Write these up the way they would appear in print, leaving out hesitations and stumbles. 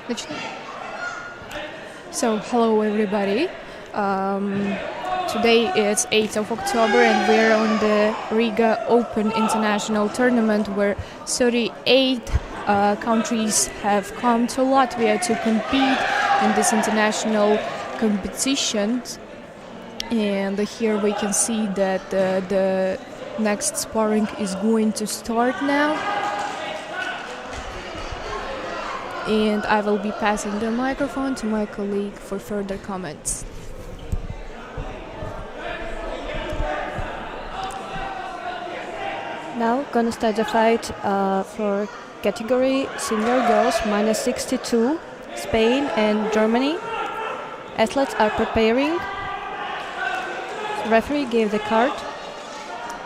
Начнем. So, hello everybody. Today is 8th of October and we're on the Riga Open International Tournament where 38 countries have come to Latvia to compete in this international competition. And here we can see that the next sparring is going to start now. And I will be passing the microphone to my colleague for further comments. Now gonna start the fight for category senior girls minus 62, Spain and Germany. Athletes are preparing. Referee gave the card,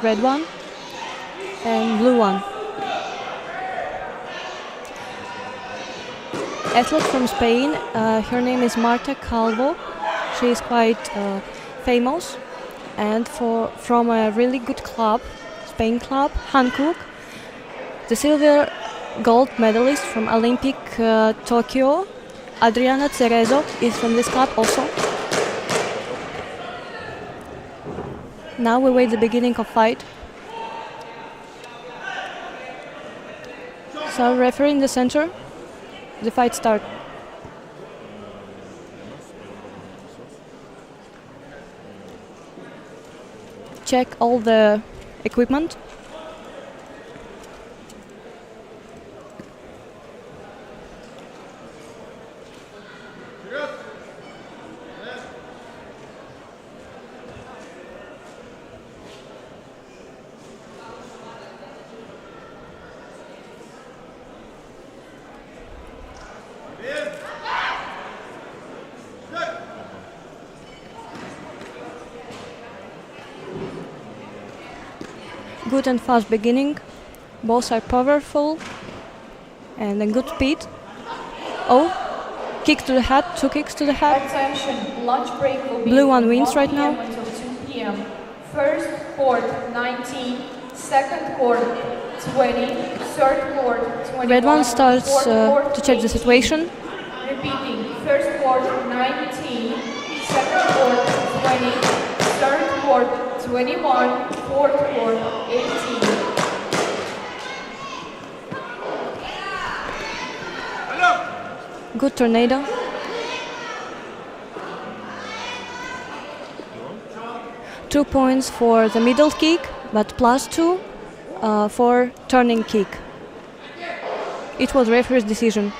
red one and blue one. Athlete from Spain, her name is Marta Calvo. She is quite famous and from a really good club, Spain club, Hankook. The silver gold medalist from Olympic Tokyo, Adriana Cerezo, is from this club also. Now we wait the beginning of fight. So referee in the center. The fight start. Check all the equipment. Good and fast beginning. Both are powerful and a good speed. Oh, kick to the head, 2 kicks to the head. Attention, lunch break will be Blue one wins right now. until 2 p.m. First court 19, second court 20, third court 21. Red one starts to check the situation. Repeating, first court 19, second court 20, third court 21, fourth court 18. Good tornado. Two points for the middle kick, but +2 for turning kick. It was referee's decision.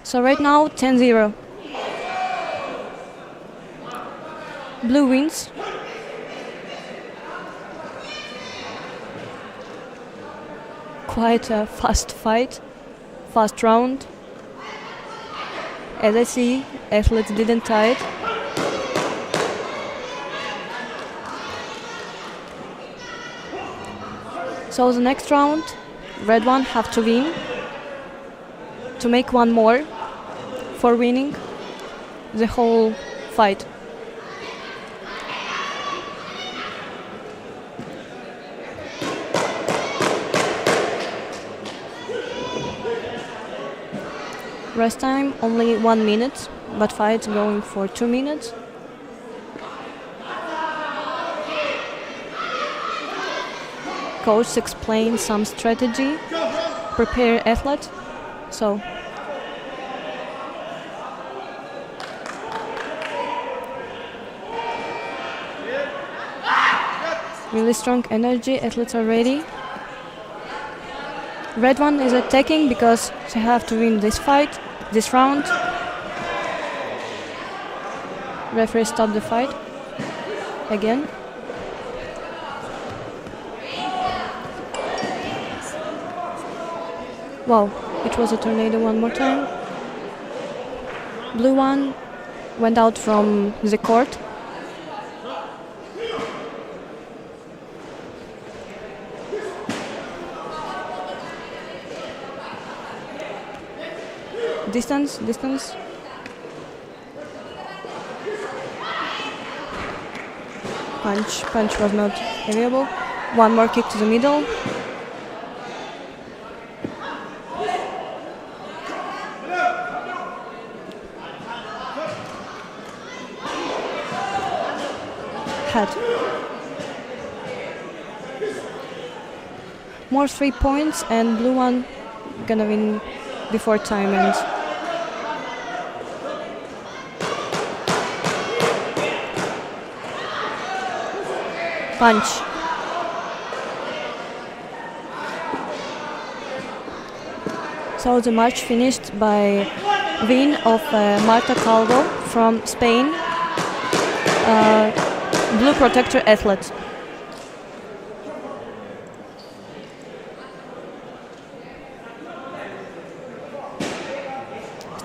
So right now 10-0. Blue wins. Quite a fast fight, fast round. As I see, athletes didn't tie it. So the next round, red one have to win to make one more for winning the whole fight. Rest time only 1 minute, but fight going for 2 minutes. Coach explains some strategy, prepare athlete. So really strong energy, athletes are ready. Red one is attacking because they have to win this fight, this round. Referee stopped the fight again. Wow, it was a tornado one more time. Blue one went out from the court. Distance. Punch was not available. One more kick to the middle. head. More 3 points and blue one gonna win before time ends. Punch. So the match finished by win of Marta Calvo from Spain, blue protector athlete.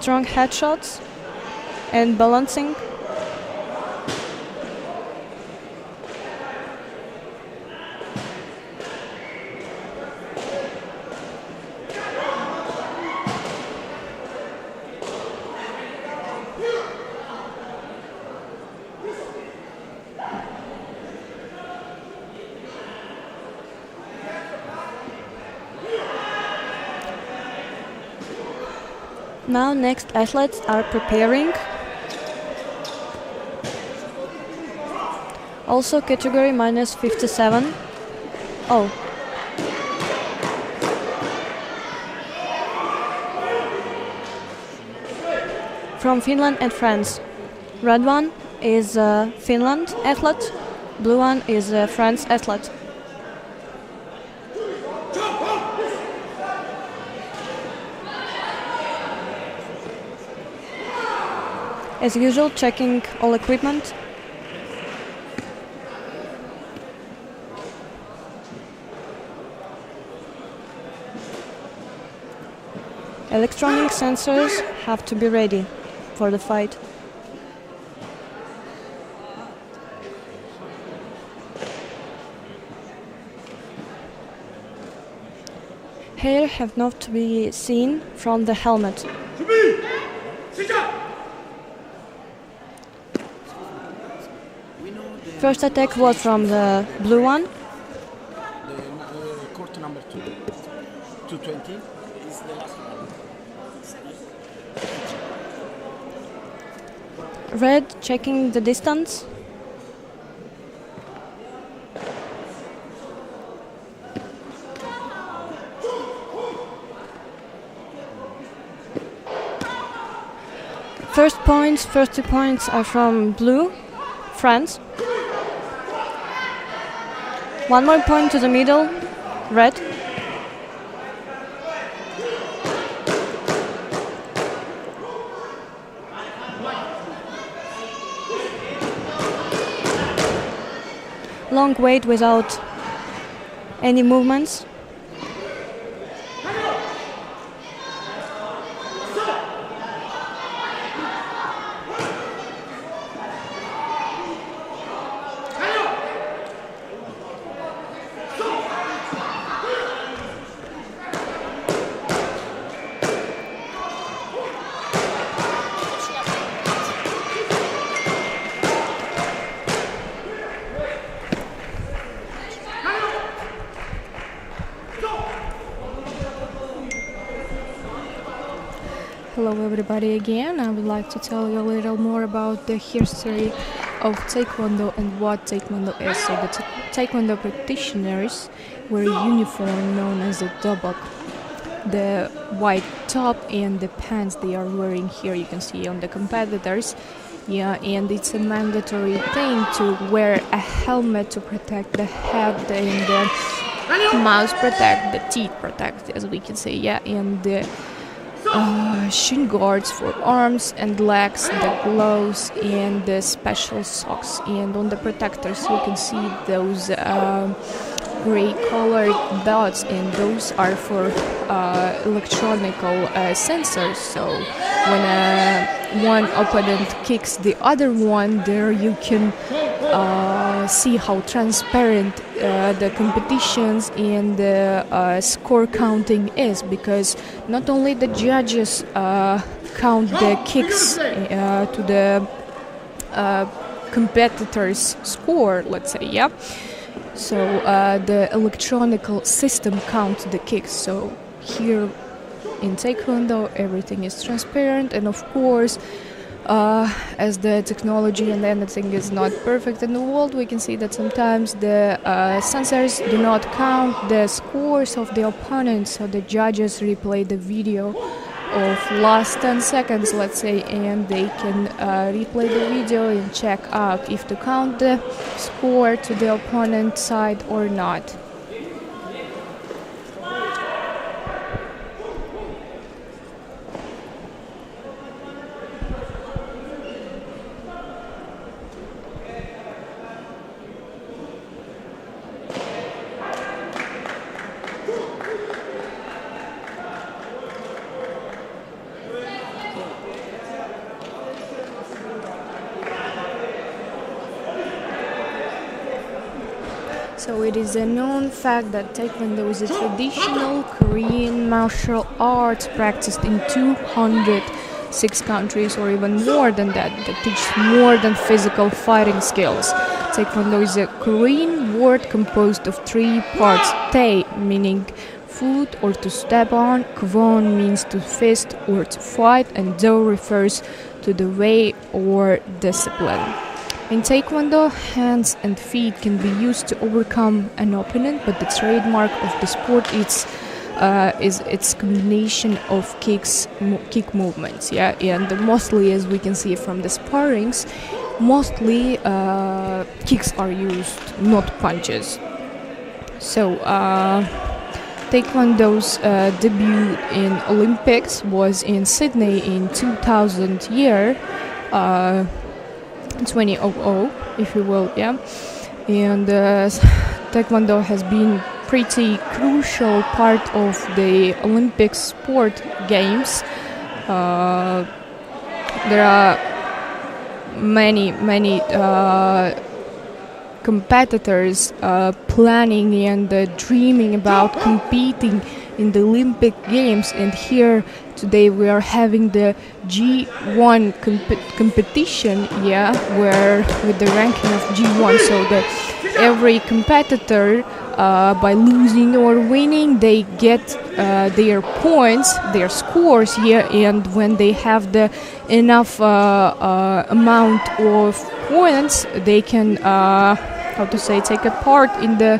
Strong headshots and balancing. Now next athletes are preparing. Also category minus 57. Oh. From Finland and France. Red one is Finland athlete, blue one is France athlete. As usual, checking all equipment. Electronic sensors have to be ready for the fight. Hair have not to be seen from the helmet. First attack was from the blue one. The court number 220 is the last one. Red checking the distance. First 2 points are from blue, France. 1 more point to the middle, red. Long wait without any movements. Hello everybody again. I would like to tell you a little more about the history of Taekwondo and what Taekwondo is. So the Taekwondo practitioners wear a uniform known as a dobok. The white top and the pants they are wearing here you can see on the competitors. Yeah, and it's a mandatory thing to wear a helmet to protect the head and the mouth protect, the teeth protect, as we can say. Yeah, and the shin guards for arms and legs, the gloves and the special socks. And on the protectors you can see those gray colored dots, and those are for electronical sensors. So when one opponent kicks the other one, there you can see how transparent the competitions and the score counting is, because not only the judges count the kicks to the competitor's score, let's say, yeah. So the electronical system counts the kicks. So here in Taekwondo everything is transparent, and of course as the technology and anything is not perfect in the world, we can see that sometimes the censors do not count the scores of the opponents, so the judges replay the video of last 10 seconds, let's say, and they can replay the video and check out if to count the score to the opponent side or not. So it is a known fact that Taekwondo is a traditional Korean martial arts practiced in 206 countries or even more than that teach more than physical fighting skills. Taekwondo is a Korean word composed of three parts. Tae meaning foot or to step on, kwon means to fist or to fight, and do refers to the way or discipline. In Taekwondo, hands and feet can be used to overcome an opponent, but the trademark of the sport is its combination of kick movements. Yeah, and mostly, as we can see from the sparrings, mostly kicks are used, not punches. So Taekwondo's debut in Olympics was in Sydney in 2000 year. 2000, if you will, yeah. And Taekwondo has been pretty crucial part of the Olympic sport games. There are many competitors planning and dreaming about competing in the Olympic Games, and here today we are having the G1 competition, yeah, where with the ranking of G1, so that every competitor by losing or winning they get their points, their scores, yeah, and when they have the enough amount of points they can take a part in the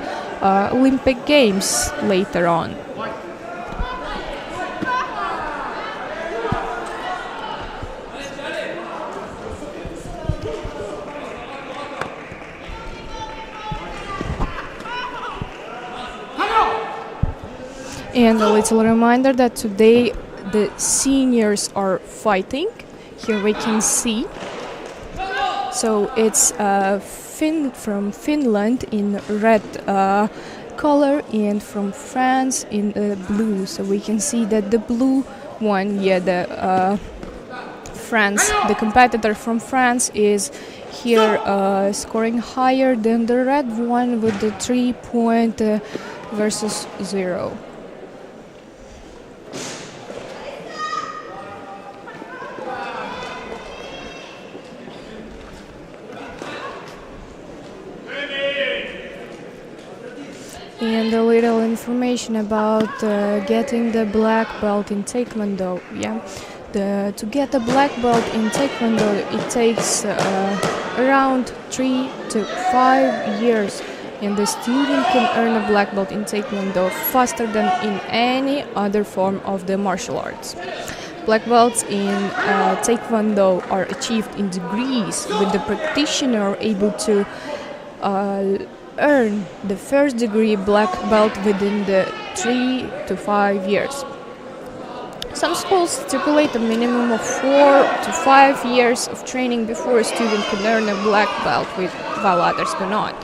Olympic Games later on. And a little reminder that today the seniors are fighting. Here we can see. So it's from Finland in red color and from France in blue. So we can see that the blue one, yeah, the France, the competitor from France is here scoring higher than the red one with the 3 point versus 0. And a little information about getting the black belt in Taekwondo. Yeah, to get a black belt in Taekwondo, it takes around 3 to 5 years, and the student can earn a black belt in Taekwondo faster than in any other form of the martial arts. Black belts in Taekwondo are achieved in degrees, with the practitioner able to earn the first degree black belt within the 3 to 5 years. Some schools stipulate a minimum of 4 to 5 years of training before a student can earn a black belt, while others do not.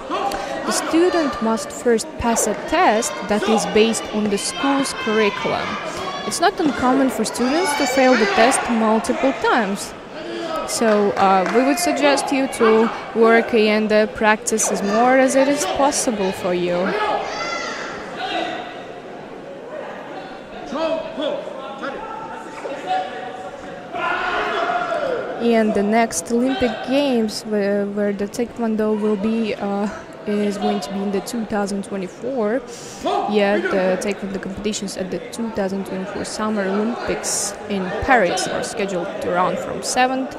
The student must first pass a test that is based on the school's curriculum. It's not uncommon for students to fail the test multiple times. So we would suggest you to work and practice as more as it is possible for you. And the next Olympic Games, where the Taekwondo will be, is going to be in the 2024. Yeah, the Taekwondo competitions at the 2024 Summer Olympics in Paris are scheduled to run from 7th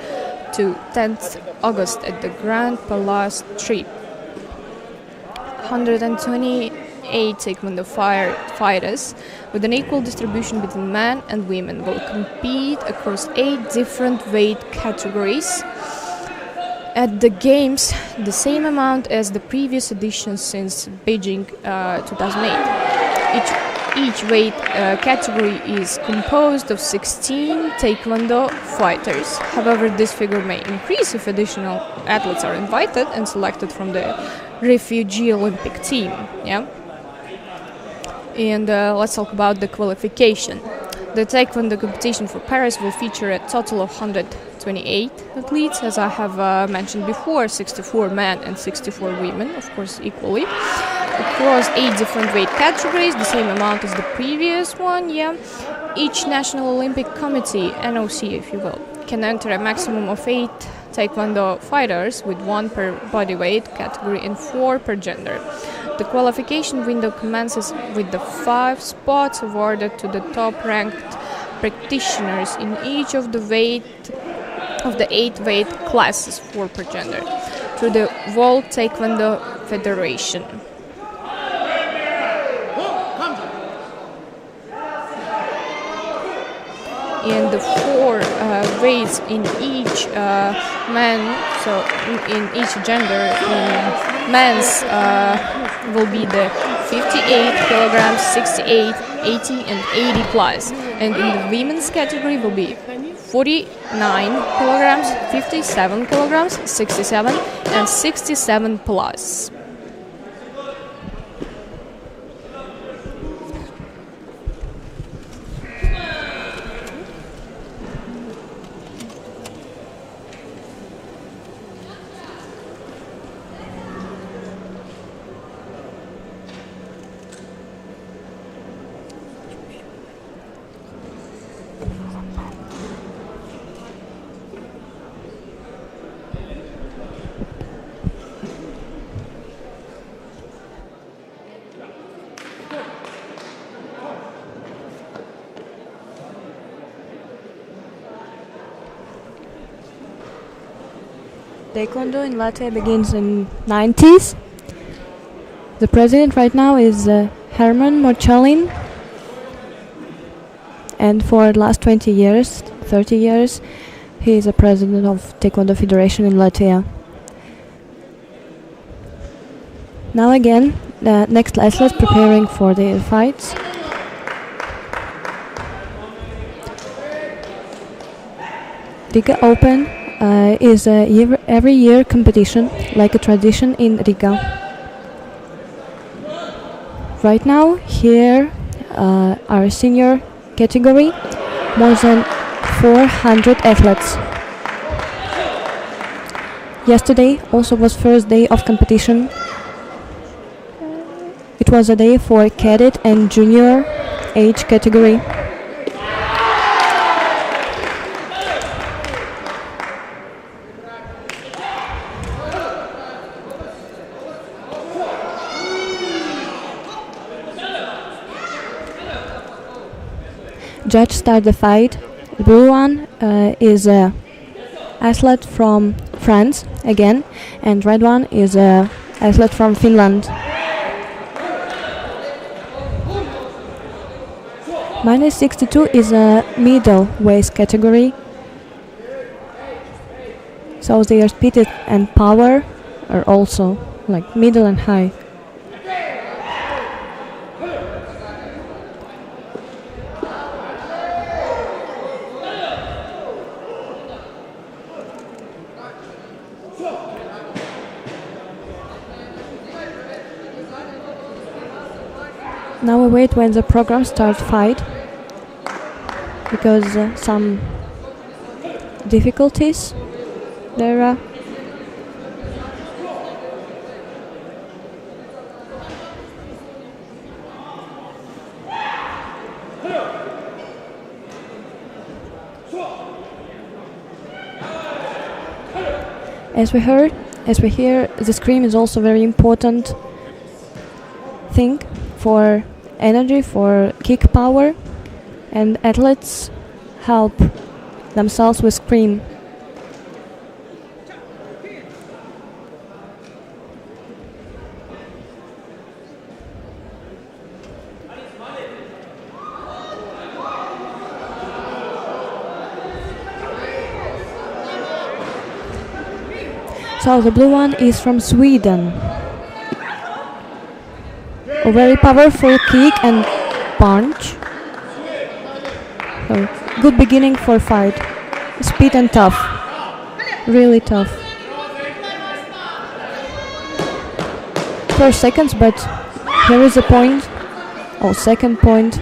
to 10th August at the Grand Palace Street. 128 Taekwondo fighters with an equal distribution between men and women will compete across 8 different weight categories. At the Games, the same amount as the previous edition since Beijing 2008. Each weight category is composed of 16 Taekwondo fighters. However, this figure may increase if additional athletes are invited and selected from the refugee Olympic team. And let's talk about the qualification. The Taekwondo competition for Paris will feature a total of 128 athletes, as I have mentioned before, 64 men and 64 women, of course equally, across 8 different weight categories, the same amount as the previous one. Each National Olympic Committee, NOC if you will, can enter a maximum of 8 Taekwondo fighters, with 1 per bodyweight category and 4 per gender. The qualification window commences with the 5 spots awarded to the top-ranked practitioners in each of the 8 weight classes, 4 per gender, through the World Taekwondo Federation. And the 4 weights in each man, so in each gender, in men's will be the 58 kilograms, 68, 80 and 80 plus, and in the women's category will be 49 kilograms, 57 kilograms, 67 and 67 plus. Taekwondo in Latvia begins in 90s. The president right now is Herman Morchalin, and for the last 20 years, 30 years, he is a president of Taekwondo Federation in Latvia. Now again, the next athletes preparing for their fights. Riga Open is a every year competition, like a tradition in Riga. Right now, here our senior category, more than 400 athletes. Yesterday also was first day of competition. It was a day for cadet and junior age category. Judge start the fight. Blue one is a athlete from France again, and red one is a athlete from Finland. Minus 62 is a middle weight category, so their speed and power are also like middle and high. Now we wait when the program starts fight, because some difficulties there are. As we hear, the scream is also very important thing for energy, for kick power, and athletes help themselves with scream. So the blue one is from Sweden. A very powerful kick and punch. So good beginning for fight. Speed and tough. Really tough. First seconds, but here is a point. Oh, second point.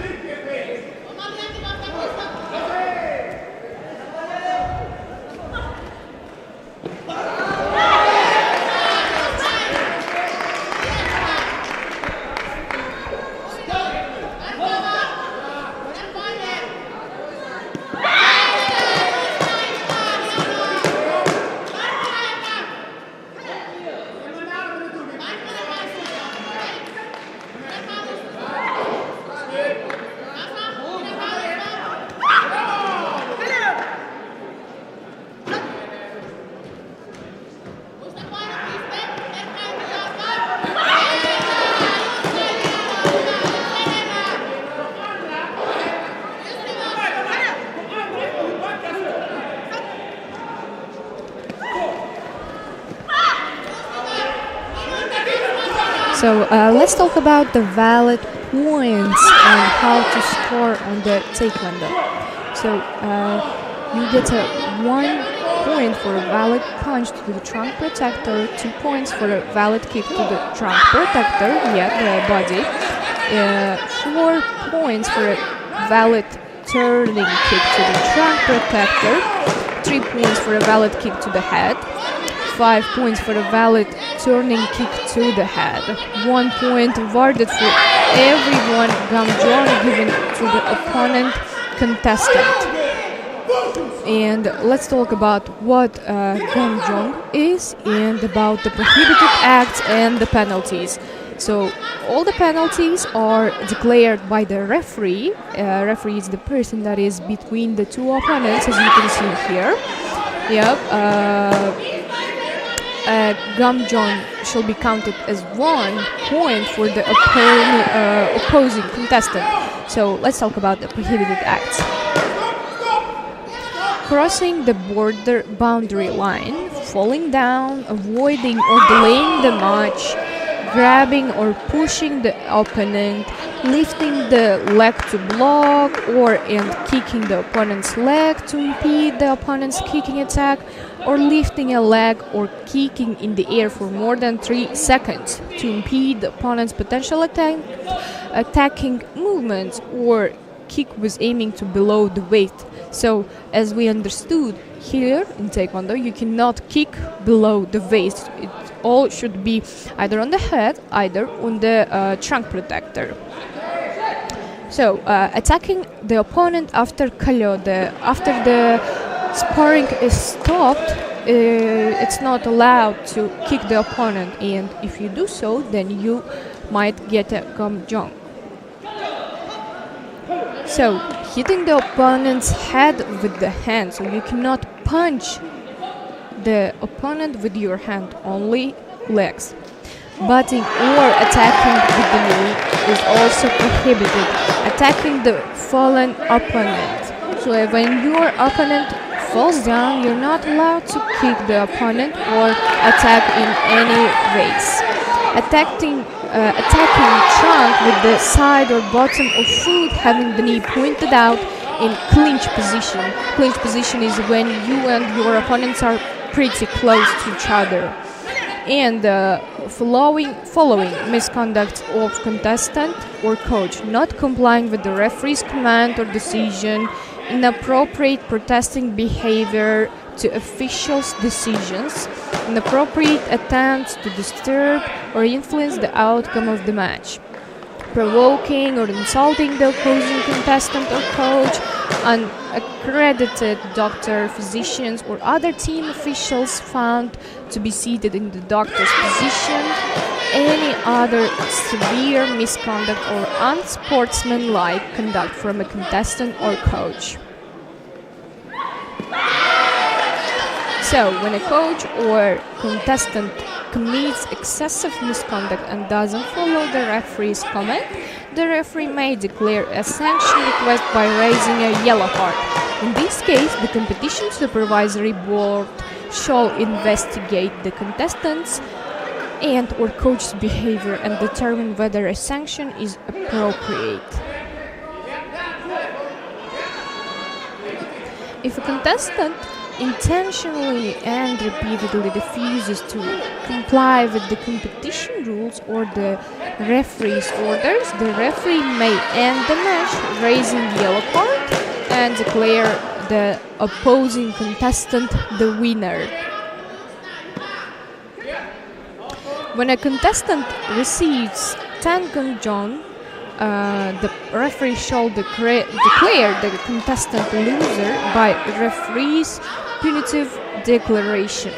So let's talk about the valid points and how to score on the Taekwondo. So you get a 1 point for a valid punch to the trunk protector, 2 points for a valid kick to the trunk protector, the body, 4 points for a valid turning kick to the trunk protector, 3 points for a valid kick to the head, 5 points for a valid turning kick to the head, 1 point awarded for every one gamjong given to the opponent contestant. And let's talk about what gamjong is and about the prohibited acts and the penalties. So all the penalties are declared by the referee. Referee is the person that is between the two opponents, as you can see here. Gamjong shall be counted as 1 point for the opposing contestant. So let's talk about the prohibited acts. Crossing the border boundary line, falling down, avoiding or delaying the match, grabbing or pushing the opponent, lifting the leg to block and kicking the opponent's leg to impede the opponent's kicking attack, or lifting a leg or kicking in the air for more than 3 seconds to impede the opponent's potential attacking movements, or kick was aiming to below the waist. So as we understood here in Taekwondo, you cannot kick below the waist. It all should be either on the head, either on the trunk protector. So attacking the opponent after after the sparring is stopped, it's not allowed to kick the opponent, and if you do so, then you might get a gamjong. So hitting the opponent's head with the hand, so you cannot punch the opponent with your hand, only legs. Butting or attacking with the knee is also prohibited. Attacking the fallen opponent. So when your opponent falls down, you're not allowed to kick the opponent or attack in any ways. Attacking trunk with the side or bottom of foot, having the knee pointed out in clinch position. Clinch position is when you and your opponents are pretty close to each other. And following misconduct of contestant or coach, not complying with the referee's command or decision, inappropriate protesting behavior to officials' decisions, inappropriate attempts to disturb or influence the outcome of the match, provoking or insulting the opposing contestant or coach, unaccredited doctor, physicians, or other team officials found to be seated in the doctor's position, any other severe misconduct or unsportsmanlike conduct from a contestant or coach. So, when a coach or contestant commits excessive misconduct and doesn't follow the referee's command, the referee may declare a sanction request by raising a yellow card. In this case, the competition supervisory board shall investigate the contestants and or coach's behavior and determine whether a sanction is appropriate. If a contestant intentionally and repeatedly refuses to comply with the competition rules or the referee's orders, the referee may end the match, raising the yellow card, and declare the opposing contestant the winner. When a contestant receives 10 gongjon, the referee shall declare the contestant loser by referee's punitive declaration.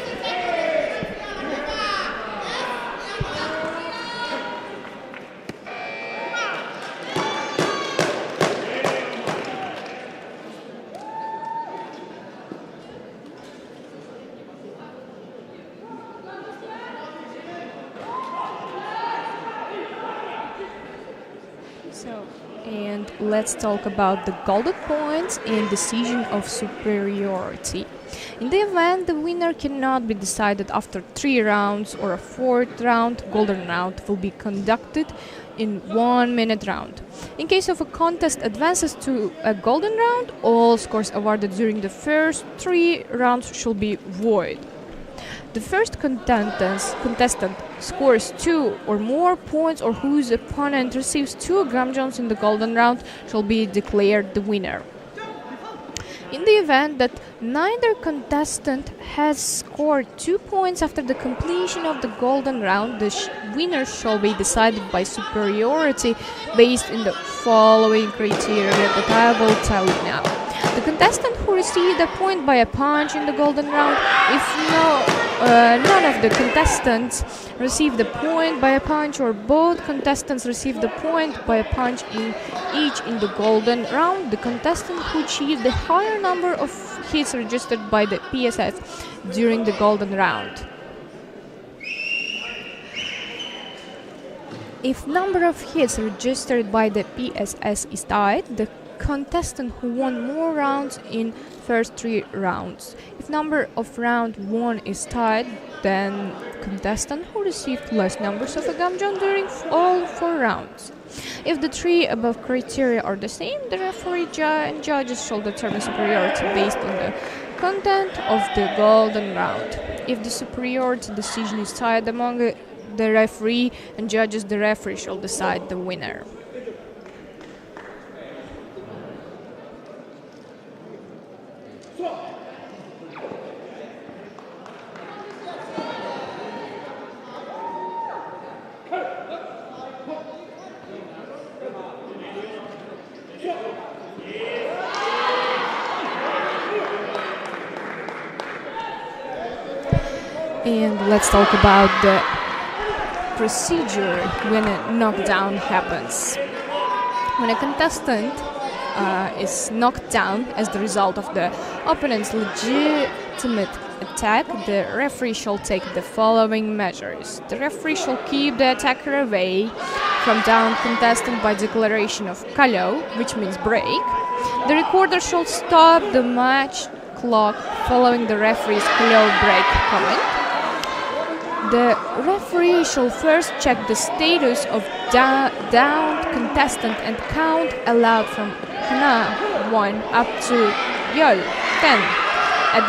And let's talk about the golden points and decision of superiority. In the event the winner cannot be decided after 3 rounds or a 4th round, golden round will be conducted in 1-minute round. In case of a contest advances to a golden round, all scores awarded during the first 3 rounds shall be void. The first contestant scores 2 or more points or whose opponent receives 2 gongjons in the golden round shall be declared the winner. In the event that neither contestant has scored 2 points after the completion of the golden round, the winner shall be decided by superiority based on the following criteria that I will tell you now. The contestant who received a point by a punch in the golden round, if none of the contestants received a point by a punch or both contestants received a point by a punch each in the golden round, the contestant who achieved the higher number of hits registered by the PSS during the golden round. If number of hits registered by the PSS is tied, the contestant who won more rounds in first 3 rounds. If number of round 1 is tied, then contestant who received less numbers of a gongjon during all 4 rounds. If the 3 above criteria are the same, the referee and judges shall determine superiority based on the content of the golden round. If the superiority decision is tied among the referee and judges, the referee shall decide the winner. And let's talk about the procedure when a knockdown happens. When a contestant is knocked down as the result of the opponent's legitimate attack, the referee shall take the following measures. The referee shall keep the attacker away from downed contestant by declaration of kalo, which means break. The recorder shall stop the match clock following the referee's kalo break comment. The referee shall first check the status of downed contestant and count aloud from Hana 1 up to Yol 10 at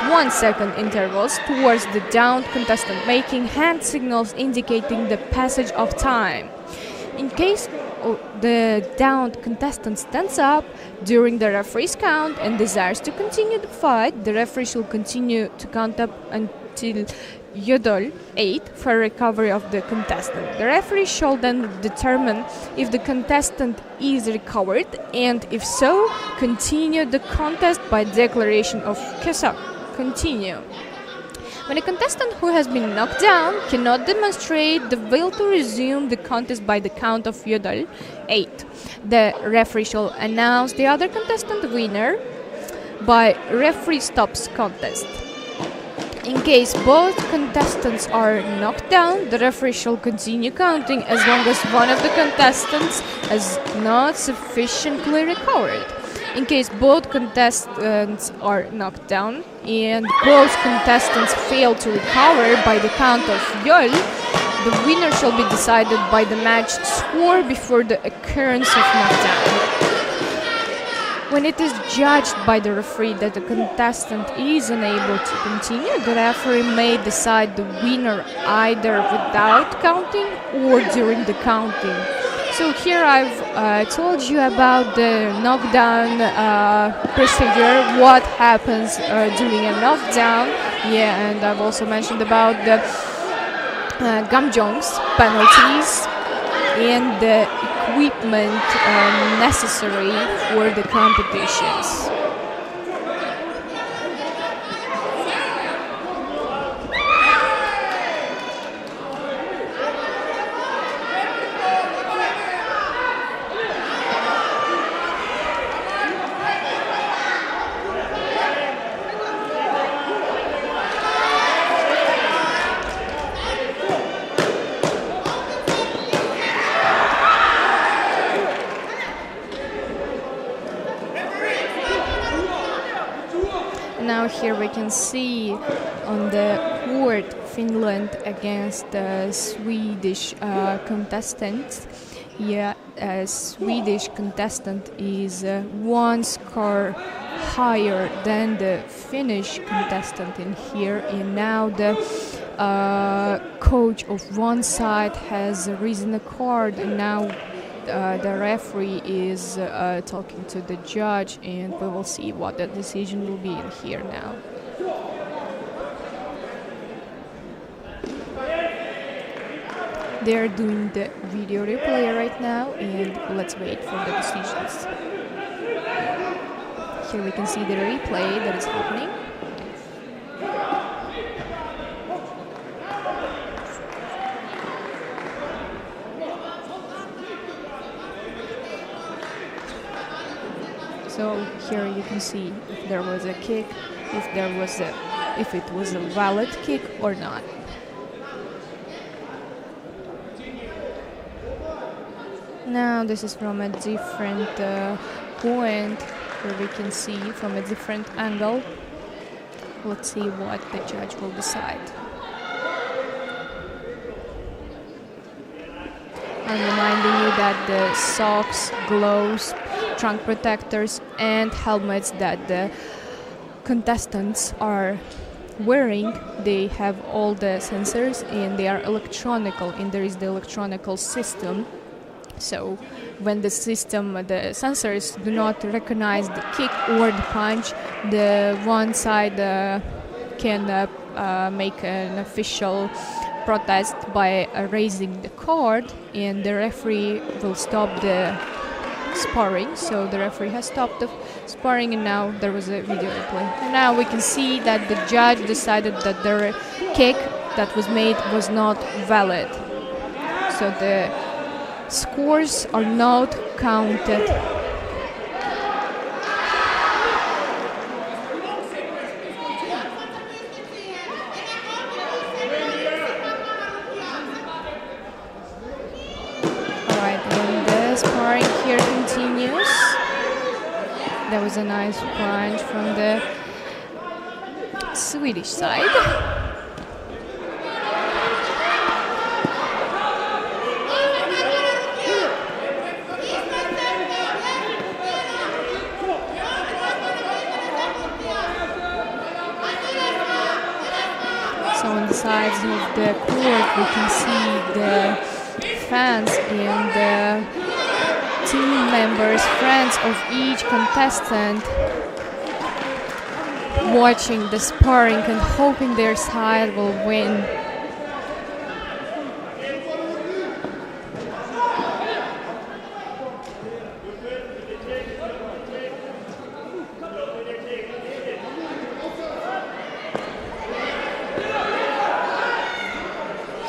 1 second intervals towards the downed contestant, making hand signals indicating the passage of time. In case the downed contestant stands up during the referee's count and desires to continue the fight, the referee shall continue to count up until Yodol 8 for recovery of the contestant. The referee shall then determine if the contestant is recovered, and if so, continue the contest by declaration of Kesak. Continue. When a contestant who has been knocked down cannot demonstrate the will to resume the contest by the count of Yodol 8, the referee shall announce the other contestant winner by referee stops contest. In case both contestants are knocked down, the referee shall continue counting as long as one of the contestants has not sufficiently recovered. In case both contestants are knocked down and both contestants fail to recover by the count of Yol, the winner shall be decided by the match score before the occurrence of knockdown. When it is judged by the referee that the contestant is unable to continue, the referee may decide the winner either without counting or during the counting. So here I've told you about the knockdown procedure, what happens during a knockdown. Yeah, and I've also mentioned about the gamjongs, penalties, and the equipment necessary for the competitions. Now here we can see on the court Finland against the Swedish contestants. Yeah, Swedish contestant is one score higher than the Finnish contestant in here, and now the coach of one side has risen a card, and now the referee is talking to the judge, and we will see what the decision will be in here now. They're doing the video replay right now, and let's wait for the decisions. Here we can see the replay that is happening. So here you can see if there was a kick, if it was a valid kick or not. Now this is from a different point where we can see from a different angle. Let's see what the judge will decide. I'm reminding you that the socks, gloves, trunk protectors and helmets that the contestants are wearing, they have all the sensors and they are electronical, and there is the electronical system. So when the sensors do not recognize the kick or the punch, the one side can make an official protest by raising the card, and the referee will stop the sparring. So the referee has stopped the sparring, and now there was a video replay. And now we can see that the judge decided that the kick that was made was not valid. So the scores are not counted. That was a nice punch from the Swedish side. So on the sides of the court we can see the fans and the team members, friends of each contestant, watching the sparring and hoping their side will win.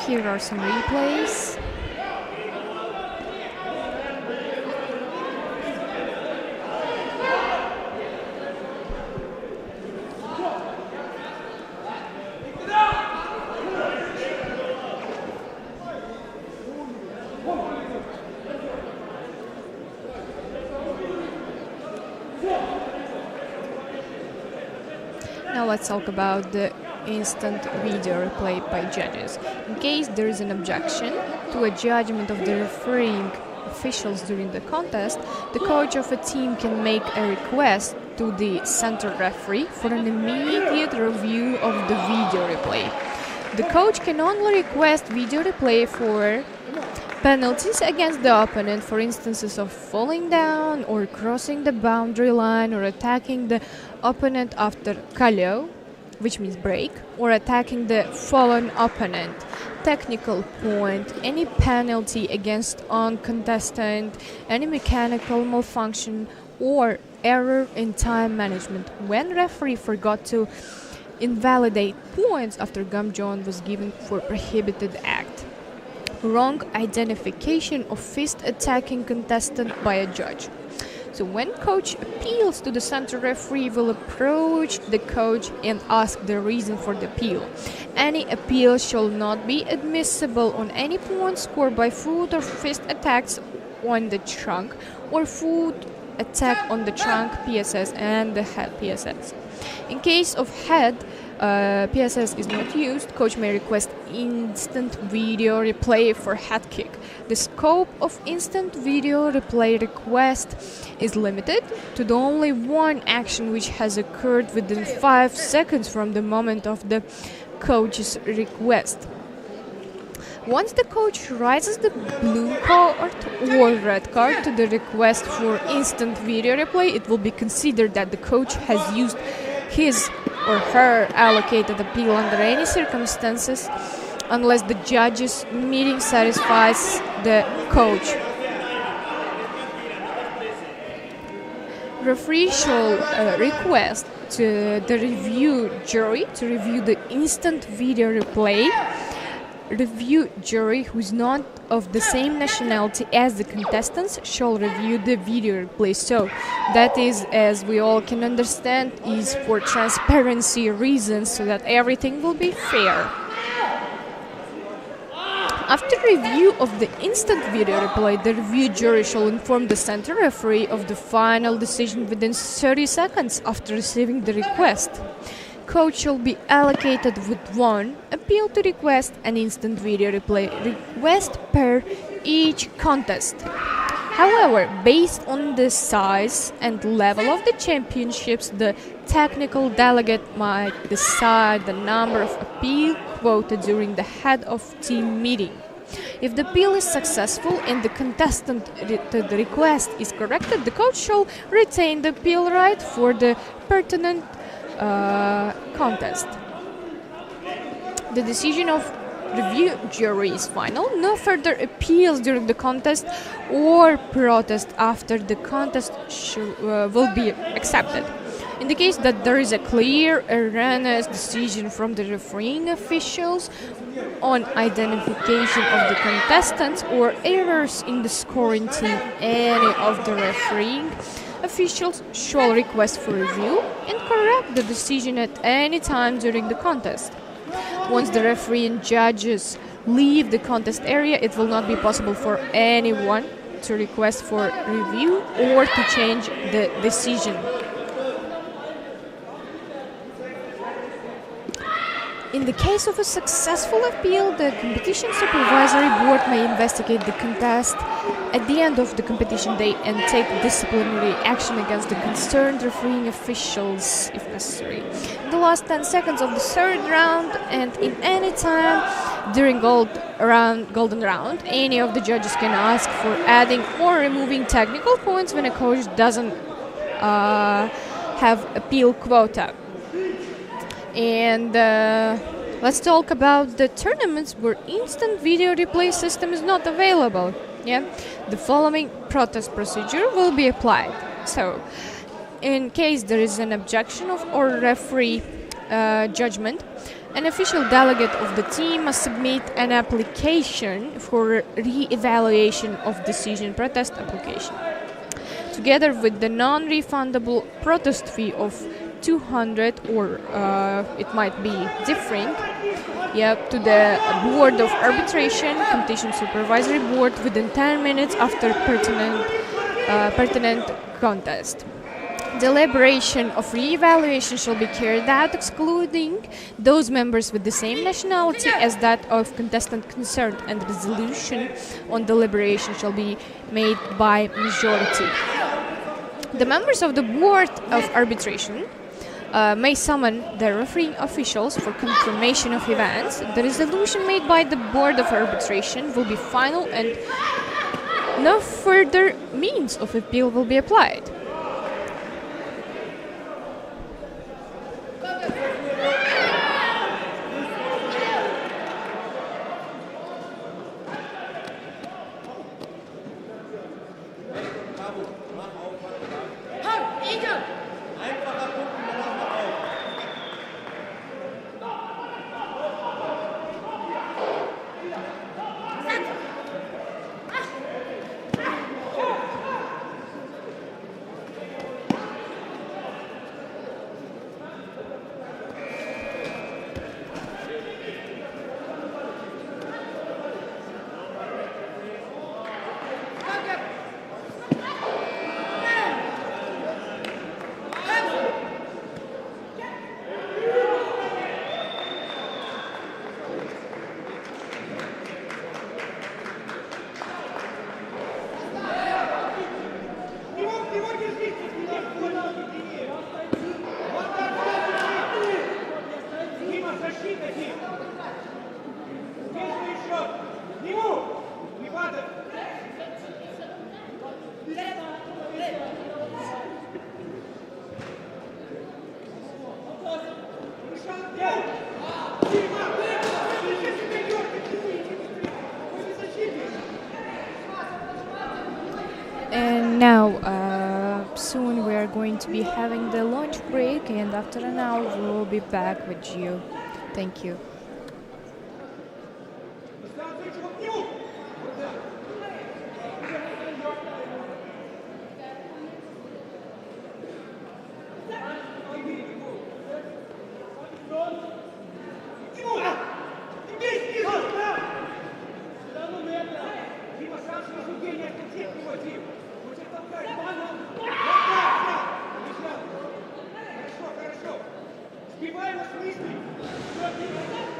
Here are some replays. Now let's talk about the instant video replay by judges. In case there is an objection to a judgment of the refereeing officials during the contest, the coach of a team can make a request to the center referee for an immediate review of the video replay. The coach can only request video replay for penalties against the opponent, for instances of falling down or crossing the boundary line or attacking the opponent after kalyo, which means break, or attacking the fallen opponent. Technical point, any penalty against on contestant, any mechanical malfunction or error in time management when referee forgot to invalidate points after gum joint was given for prohibited act. Wrong identification of fist attacking contestant by a judge. So when coach appeals to the center, referee will approach the coach and ask the reason for the appeal. Any appeal shall not be admissible on any point scored by foot or fist attacks on the trunk or foot attack on the trunk PSS and the head PSS. In case of head PSS is not used, coach may request instant video replay for head kick. The scope of instant video replay request is limited to the only one action which has occurred within 5 seconds from the moment of the coach's request. Once the coach raises the blue card or red card to the request for instant video replay, it will be considered that the coach has used his or her allocated appeal under any circumstances unless the judges' meeting satisfies the coach. Referee shall request to the review jury to review the instant video replay. Review jury who is not of the same nationality as the contestants shall review the video replay. So that is, as we all can understand, is for transparency reasons, so that everything will be fair. After review of the instant video replay, the review jury shall inform the center referee of the final decision within 30 seconds after receiving the request. Coach shall be allocated with one appeal to request an instant video replay request per each contest. However, based on the size and level of the championships, the technical delegate might decide the number of appeal quota during the head of team meeting. If the appeal is successful and the contestant the request is corrected, the coach shall retain the appeal right for the pertinent contest. The decision of review jury is final. No further appeals during the contest or protest after the contest will be accepted. In the case that there is a clear erroneous decision from the refereeing officials on identification of the contestants or errors in the scoring team, any of the refereeing officials shall request for review and correct the decision at any time during the contest. Once the referee and judges leave the contest area, it will not be possible for anyone to request for review or to change the decision. In the case of a successful appeal, the competition supervisory board may investigate the contest at the end of the competition day and take disciplinary action against the concerned refereeing officials if necessary. In the last 10 seconds of the third round and in any time during golden round, any of the judges can ask for adding or removing technical points when a coach doesn't have appeal quota. And let's talk about the tournaments where instant video replay system is not available. The following protest procedure will be applied. So, in case there is an objection of or referee judgment, an official delegate of the team must submit an application for re-evaluation of decision protest application, together with the non-refundable protest fee of 200 or it might be different, to the Board of Arbitration, Competition Supervisory Board within 10 minutes after pertinent contest. Deliberation of re-evaluation shall be carried out excluding those members with the same nationality as that of contestant concerned, and resolution on deliberation shall be made by majority. The members of the Board of Arbitration may summon the refereeing officials for confirmation of events. The resolution made by the Board of Arbitration will be final and no further means of appeal will be applied. And now, soon we are going to be having the lunch break, and after an hour we will be back with you. Thank you. Сбиваем с мысли.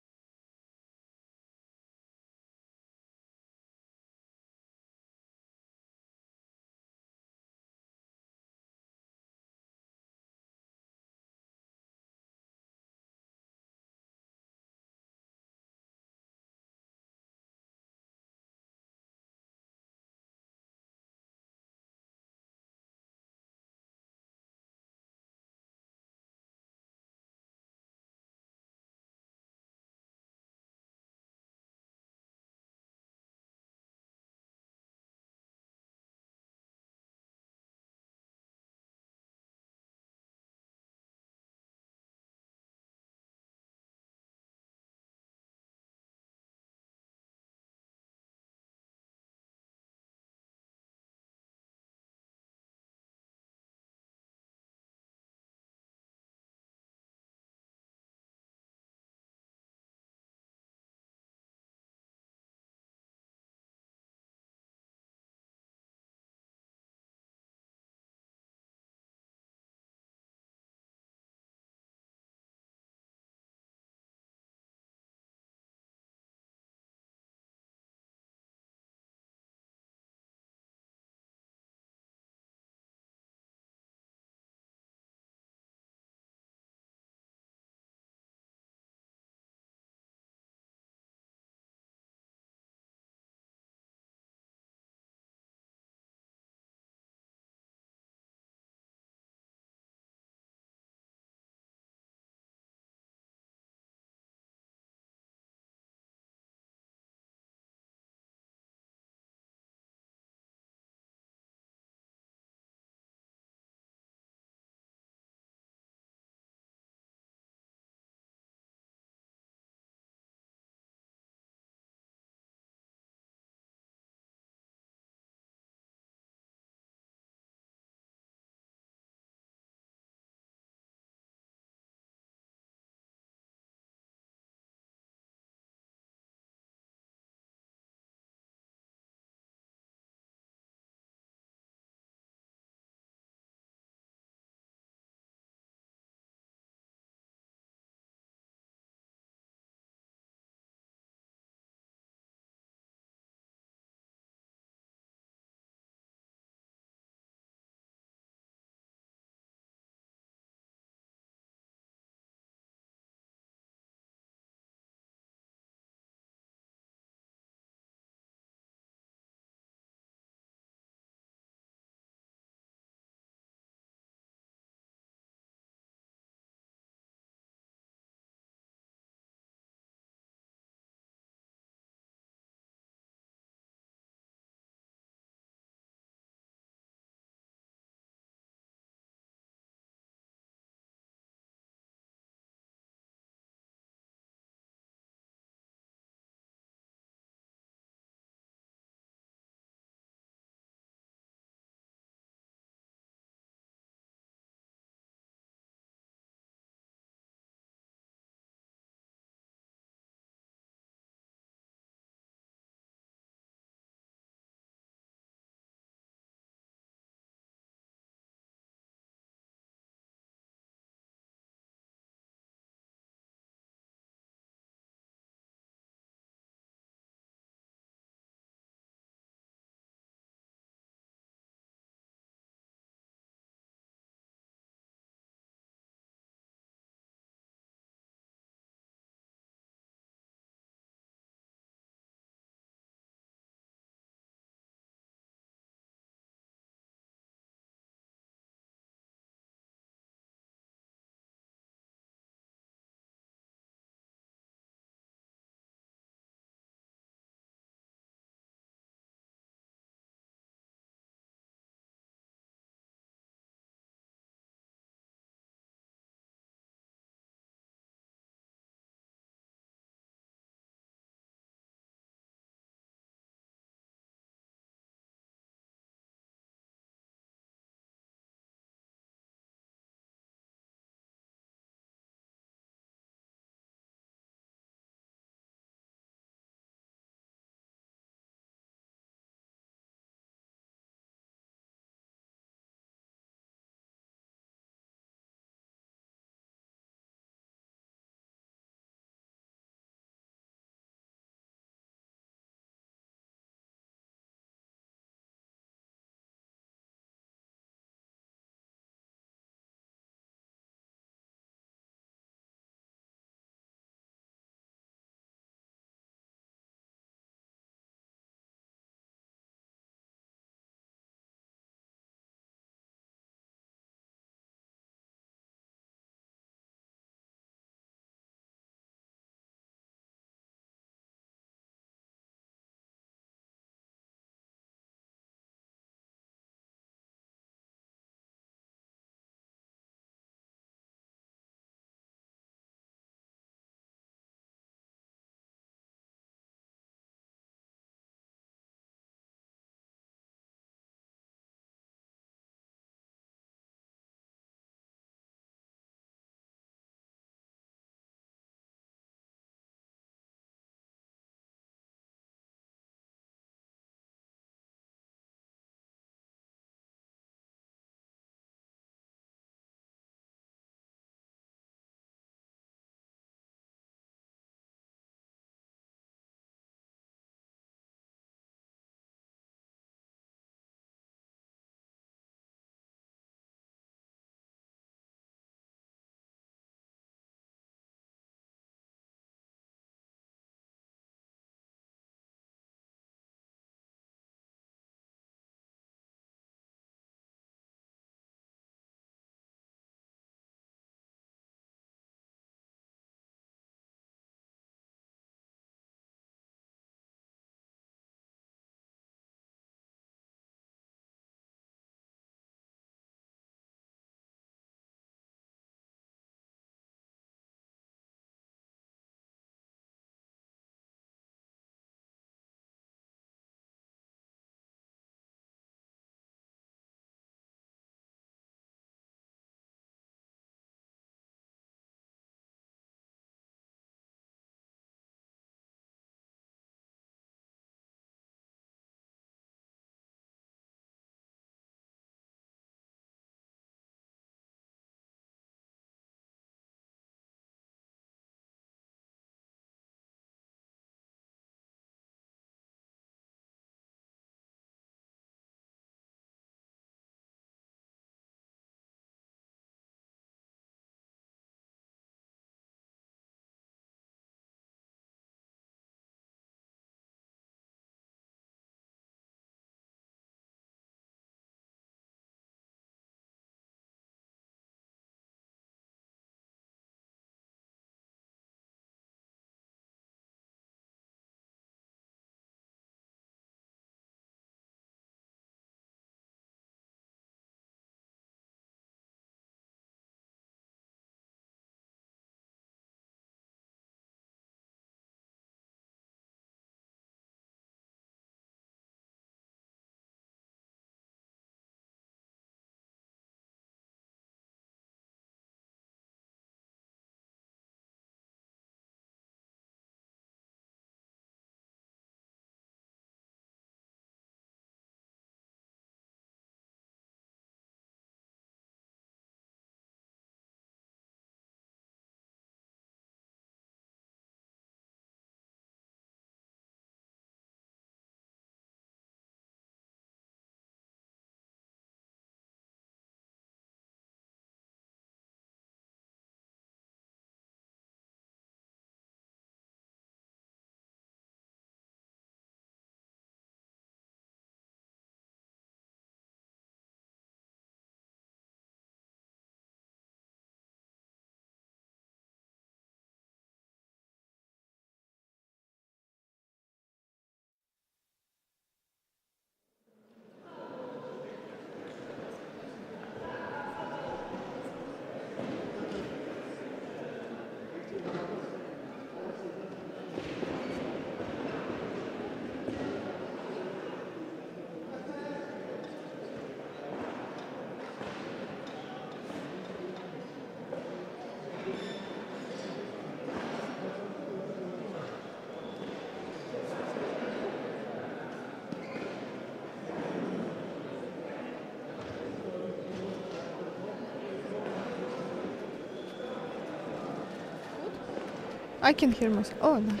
I can hear myself. Oh, nice.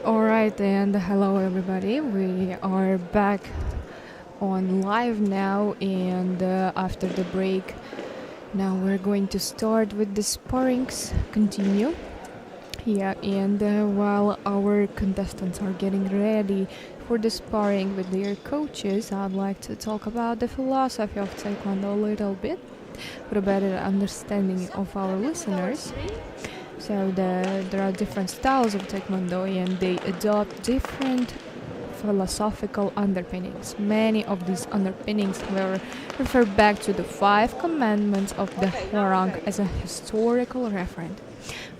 Alright, and hello everybody. We are back on live now, and after the break, now we're going to start with the sparrings. Continue. Yeah, and while our contestants are getting ready for the sparring with their coaches, I'd like to talk about the philosophy of Taekwondo a little bit for a better understanding of our listeners. So there are different styles of Taekwondo, and they adopt different philosophical underpinnings. Many of these underpinnings will refer back to the 5 commandments of the Hwarang as a historical reference.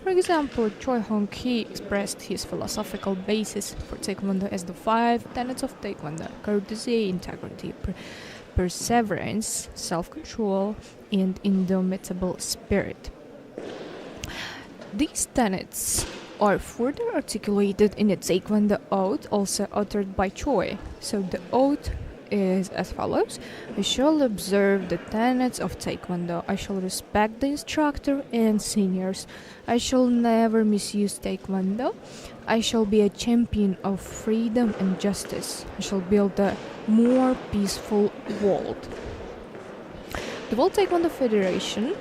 For example, Choi Hong-ki expressed his philosophical basis for Taekwondo as the 5 tenets of Taekwondo: courtesy, integrity, perseverance, self-control, and indomitable spirit. These tenets are further articulated in the Taekwondo Oath, also uttered by Choi. So the oath is as follows: I shall observe the tenets of Taekwondo. I shall respect the instructor and seniors. I shall never misuse Taekwondo. I shall be a champion of freedom and justice. I shall build a more peaceful world. The World Taekwondo Federation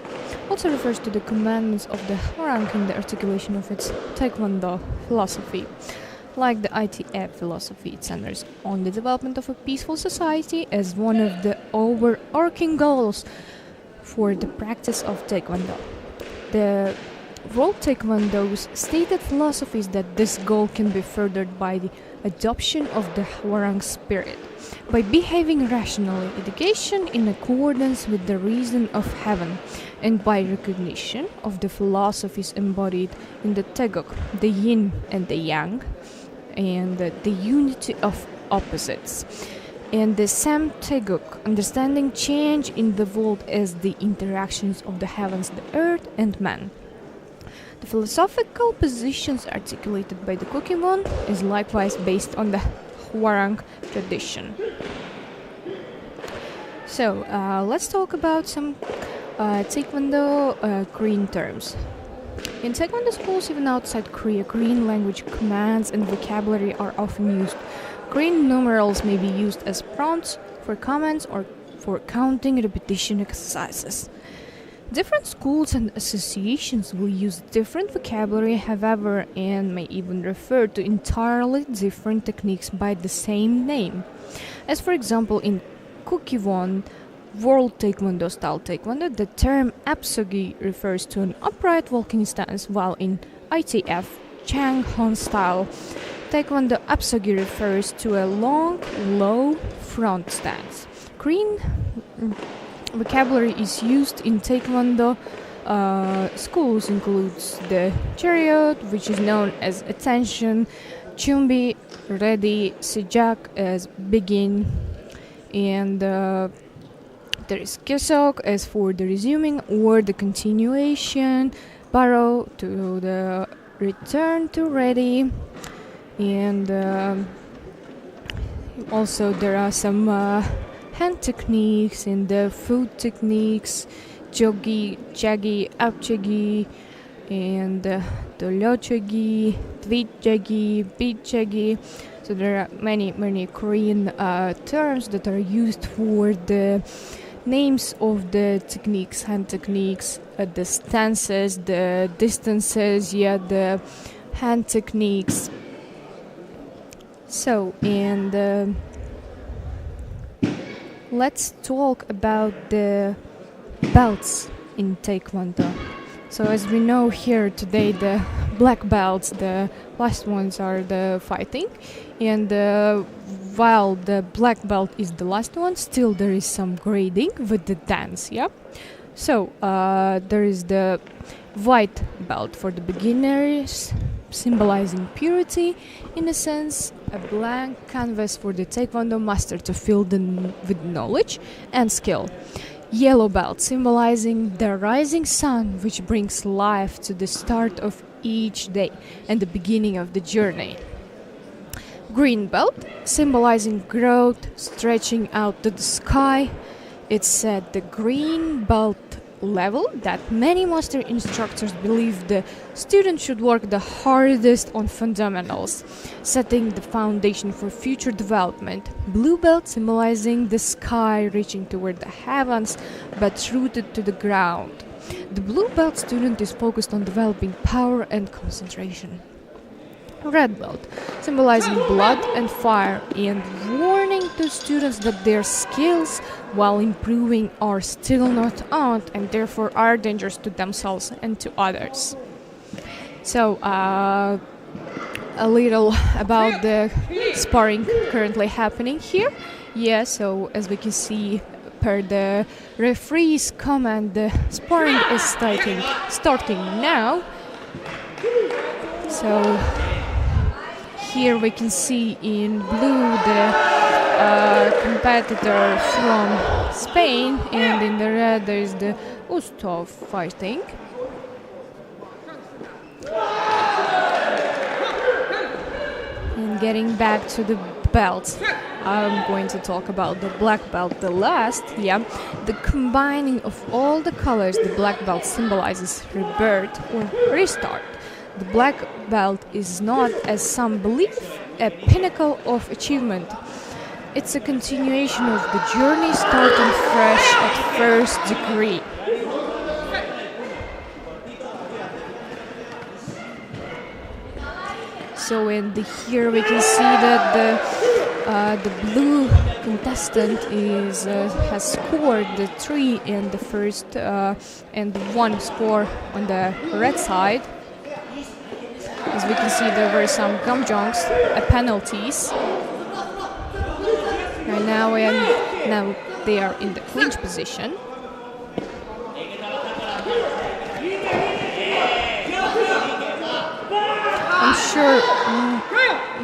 also refers to the commandments of the Hwarang in the articulation of its Taekwondo philosophy. Like the ITF philosophy, it centers on the development of a peaceful society as one of the overarching goals for the practice of Taekwondo. The World Taekwondo's stated philosophy is that this goal can be furthered by the adoption of the Hwarang spirit, by behaving rationally, education in accordance with the reason of heaven, and by recognition of the philosophies embodied in the Taeguk, the yin and the yang, and the unity of opposites. And the Sam Taeguk, understanding change in the world as the interactions of the heavens, the earth, and man. The philosophical positions articulated by the Kukimon is likewise based on the Hwarang tradition. So let's talk about some Taekwondo Korean terms. In Taekwondo schools, even outside Korea, Korean language commands and vocabulary are often used. Korean numerals may be used as prompts for commands or for counting repetition exercises. Different schools and associations will use different vocabulary, however, and may even refer to entirely different techniques by the same name. As for example, in Kukiwon, World Taekwondo style Taekwondo, the term apsogi refers to an upright walking stance, while in ITF Changhon style Taekwondo, apsogi refers to a long, low front stance. Korean vocabulary is used in Taekwondo schools includes the chariot, which is known as attention, chumbi, ready, sejak as begin, and there is kesok as for the resuming or the continuation, baro to the return to ready, and also there are some hand techniques and the food techniques, jogi, jagi, apchagi, and dolyochagi, tvitjagi, bitjagi. So there are many Korean terms that are used for the names of the techniques, hand techniques, the stances, the distances, the hand techniques. So, and let's talk about the belts in Taekwondo. So as we know here today, the black belts, the last ones are the fighting, and while the black belt is the last one, still there is some grading with the dance, So there is the white belt for the beginners, symbolizing purity, in a sense, a blank canvas for the Taekwondo master to fill with knowledge and skill. Yellow belt, symbolizing the rising sun, which brings life to the start of each day and the beginning of the journey. Green belt, symbolizing growth, stretching out to the sky. It's said the green belt level that many master instructors believe the student should work the hardest on fundamentals, setting the foundation for future development. Blue belt symbolizing the sky reaching toward the heavens but rooted to the ground. The blue belt student is focused on developing power and concentration. Red belt, symbolizing blood and fire, and warning to students that their skills, while improving, are still not earned and therefore are dangerous to themselves and to others. So, a little about the sparring currently happening here. Yeah, so as we can see, per the referee's command, the sparring is starting now. So here we can see in blue the competitor from Spain, and in the red there is the Ustov fighting. And getting back to the belts, I'm going to talk about the black belt the last. Yeah, the combining of all the colors, the black belt symbolizes rebirth or restart. The black belt is not, as some believe, a pinnacle of achievement. It's a continuation of the journey starting fresh at first degree. So here we can see that the blue contestant has scored the 3 in the first and 1 score on the red side. As we can see, there were some gum jongs, penalties. And now they are in the clinch position. I'm sure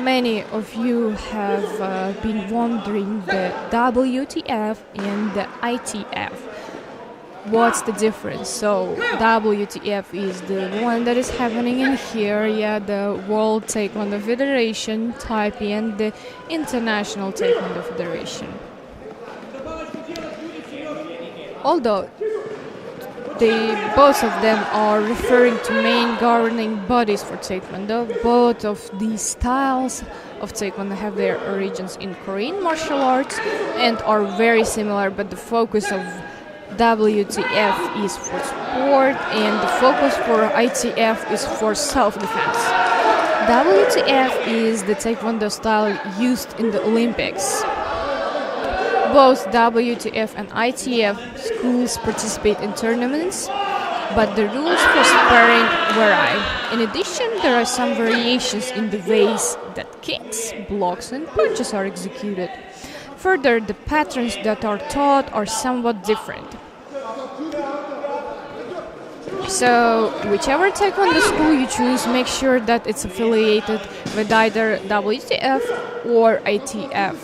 many of you have been wondering the WTF and the ITF. What's the difference? So WTF is the one that is happening in here, yeah, the World Taekwondo Federation type, and the International Taekwondo Federation. Although both of them are referring to main governing bodies for Taekwondo, both of these styles of Taekwondo have their origins in Korean martial arts and are very similar, but the focus of WTF is for sport and the focus for ITF is for self-defense. WTF is the Taekwondo style used in the Olympics. Both WTF and ITF schools participate in tournaments, but the rules for sparring vary. In addition, there are some variations in the ways that kicks, blocks, and punches are executed. Further, the patterns that are taught are somewhat different. So, whichever Taekwondo school you choose, make sure that it's affiliated with either WTF or ITF,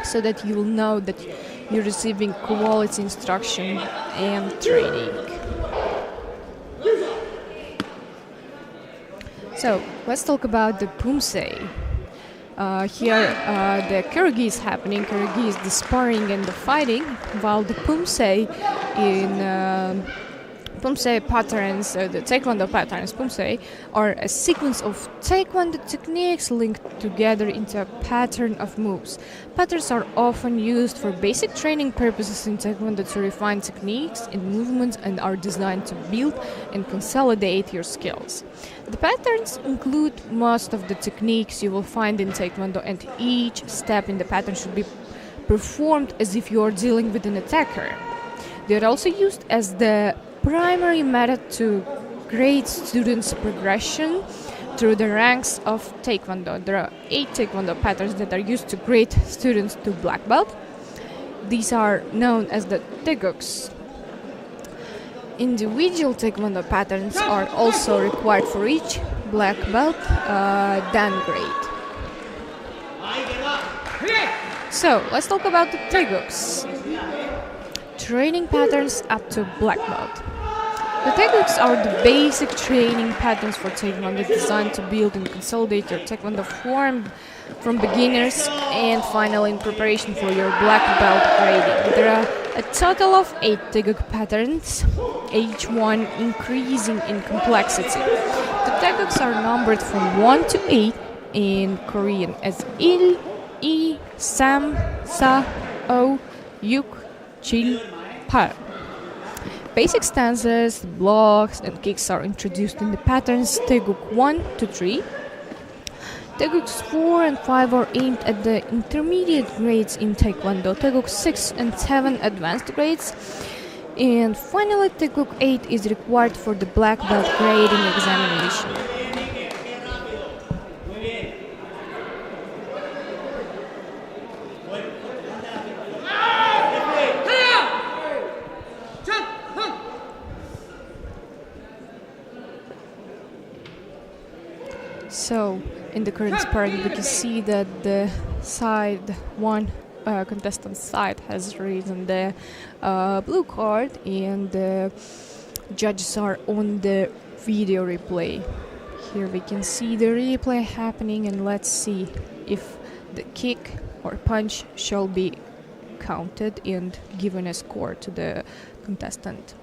so that you'll know that you're receiving quality instruction and training. So, let's talk about the Pumse. Here the Kyrgyz is happening. Kyrgyz is the sparring and the fighting, while the Pumse in Pumse patterns, the Taekwondo patterns, Pumse, are a sequence of Taekwondo techniques linked together into a pattern of moves. Patterns are often used for basic training purposes in Taekwondo to refine techniques and movements and are designed to build and consolidate your skills. The patterns include most of the techniques you will find in Taekwondo, and each step in the pattern should be performed as if you are dealing with an attacker. They are also used as the primary method to grade students' progression through the ranks of Taekwondo. There are 8 Taekwondo patterns that are used to grade students to black belt. These are known as the Taeguks. Individual Taekwondo patterns are also required for each black belt downgrade. So, let's talk about the Taeguks. Training patterns up to black belt. The Taeguks are the basic training patterns for Taekwondo designed to build and consolidate your Taekwondo form from beginners, and finally in preparation for your black belt grading. There are a total of 8 Taeguk patterns, each one increasing in complexity. The Taeguks are numbered from 1 to 8 in Korean as Il, I, Sam, Sa, O, Yuk, Chil, Par. Basic stances, blocks, and kicks are introduced in the patterns Taeguk 1 to 3. Taeguks 4 and 5 are aimed at the intermediate grades in Taekwondo, Taeguk 6 and 7 advanced grades, and finally Taeguk 8 is required for the black belt grading examination. So, in the current sparring, we can see that the contestant side has raised the blue card, and the judges are on the video replay. Here we can see the replay happening, and let's see if the kick or punch shall be counted and given a score to the contestant.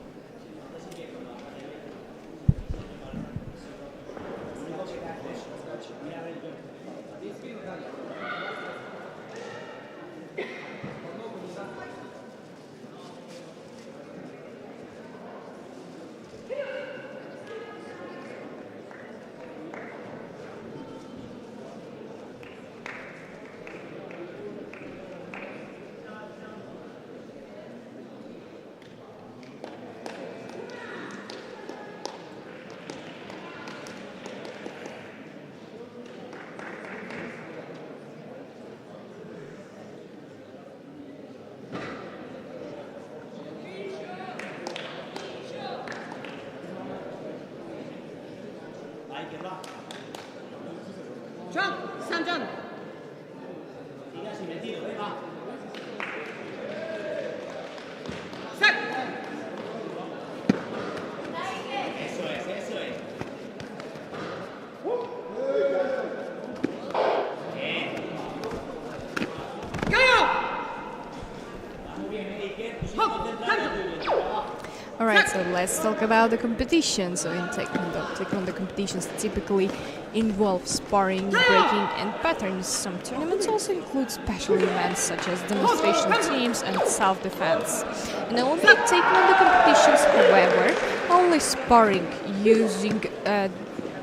Alright, so let's talk about the competition. So in Taekwondo competitions typically involve sparring, breaking, and patterns. Some tournaments also include special events such as demonstration teams and self-defense. In Olympic Taekwondo competitions, however, only sparring using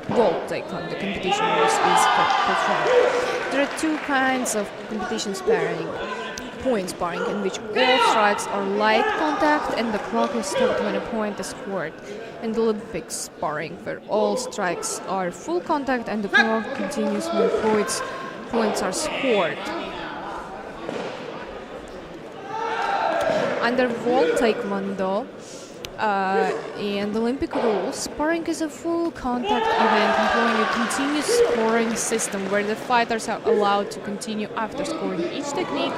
World Taekwondo competition rules is performed. There are two kinds of competition sparring. Point sparring, in which all strikes are light contact and the clock is stopped when a point is scored, and Olympic sparring, where all strikes are full contact and the clock continues when points are scored. Under World Taekwondo and Olympic rules, sparring is a full contact event employing a continuous scoring system where the fighters are allowed to continue after scoring each technique,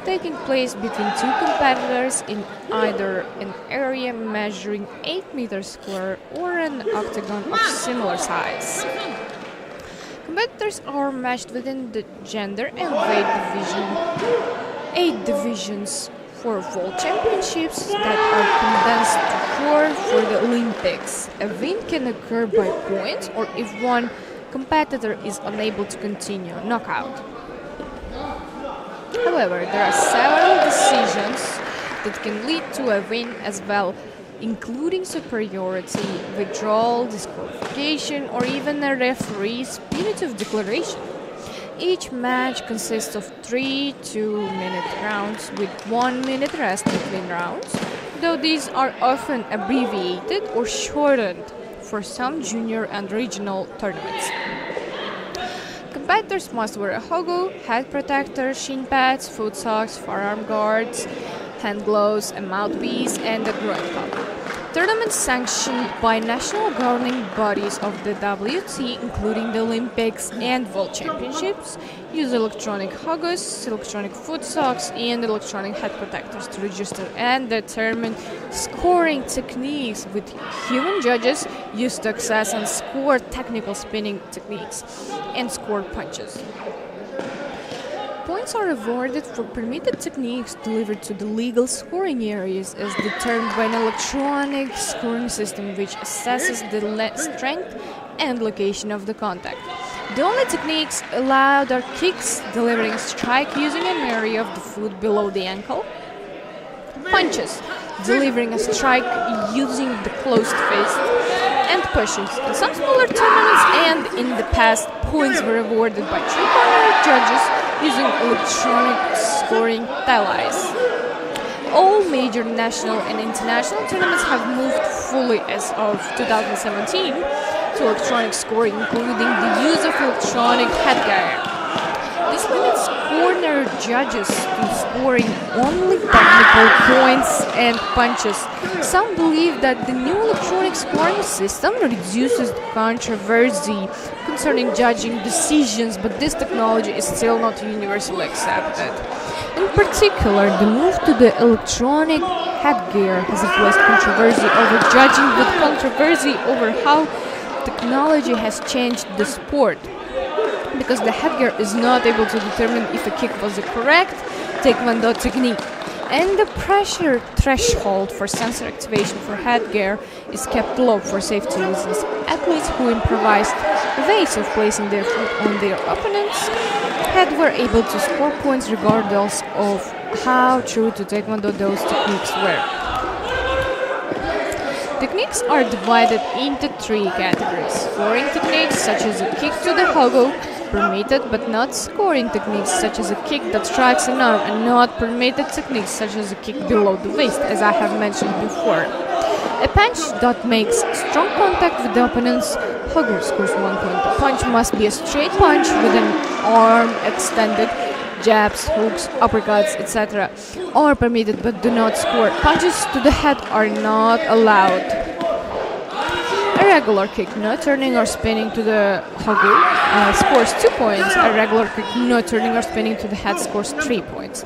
taking place between two competitors in either an area measuring 8 meters square or an octagon of similar size. Competitors are matched within the gender and weight division. 8 divisions for World Championships that are condensed to 4 for the Olympics. A win can occur by points or if one competitor is unable to continue, knockout. However, there are several decisions that can lead to a win as well, including superiority, withdrawal, disqualification, or even a referee's punitive declaration. Each match consists of 3 2-minute rounds with 1 minute rest between rounds, though these are often abbreviated or shortened for some junior and regional tournaments. Competitors must wear a hogo, head protector, shin pads, foot socks, forearm guards, hand gloves, a mouthpiece, and a groin cup. Tournaments sanctioned by national governing bodies of the WT, including the Olympics and World Championships, use electronic hogos, electronic foot socks, and electronic head protectors to register and determine scoring techniques, with human judges used to access and score technical spinning techniques and score punches. points are awarded for permitted techniques delivered to the legal scoring areas as determined by an electronic scoring system which assesses the strength and location of the contact. The only techniques allowed are kicks, delivering strike using an area of the foot below the ankle, punches, delivering a strike using the closed fist, and pushes. In some smaller tournaments and in the past, points were awarded by three-corner judges using electronic scoring tallies. All major national and international tournaments have moved fully as of 2017 to electronic scoring, including the use of electronic headgear. This limits corner judges to scoring only technical points and punches. Some believe that the new electronic scoring system reduces the controversy concerning judging decisions, but this technology is still not universally accepted. In particular, the move to the electronic headgear has replaced controversy over judging with controversy over how technology has changed the sport, because the headgear is not able to determine if a kick was the correct Taekwondo technique, and the pressure threshold for sensor activation for headgear is kept low for safety reasons. Athletes who improvised ways of placing their foot on their opponent's head were able to score points regardless of how true to Taekwondo those techniques were. Techniques are divided into three categories: scoring techniques such as a kick to the hogo, permitted but not scoring techniques such as a kick that strikes an arm, and not permitted techniques such as a kick below the waist, as I have mentioned before. A punch that makes strong contact with the opponent's hogo scores 1 point. The punch must be a straight punch with an arm extended. Jabs, hooks, uppercuts, etc. are permitted but do not score. Punches to the head are not allowed. A regular kick, no turning or spinning to the hogo, scores 2 points. A regular kick, no turning or spinning to the head, scores 3 points.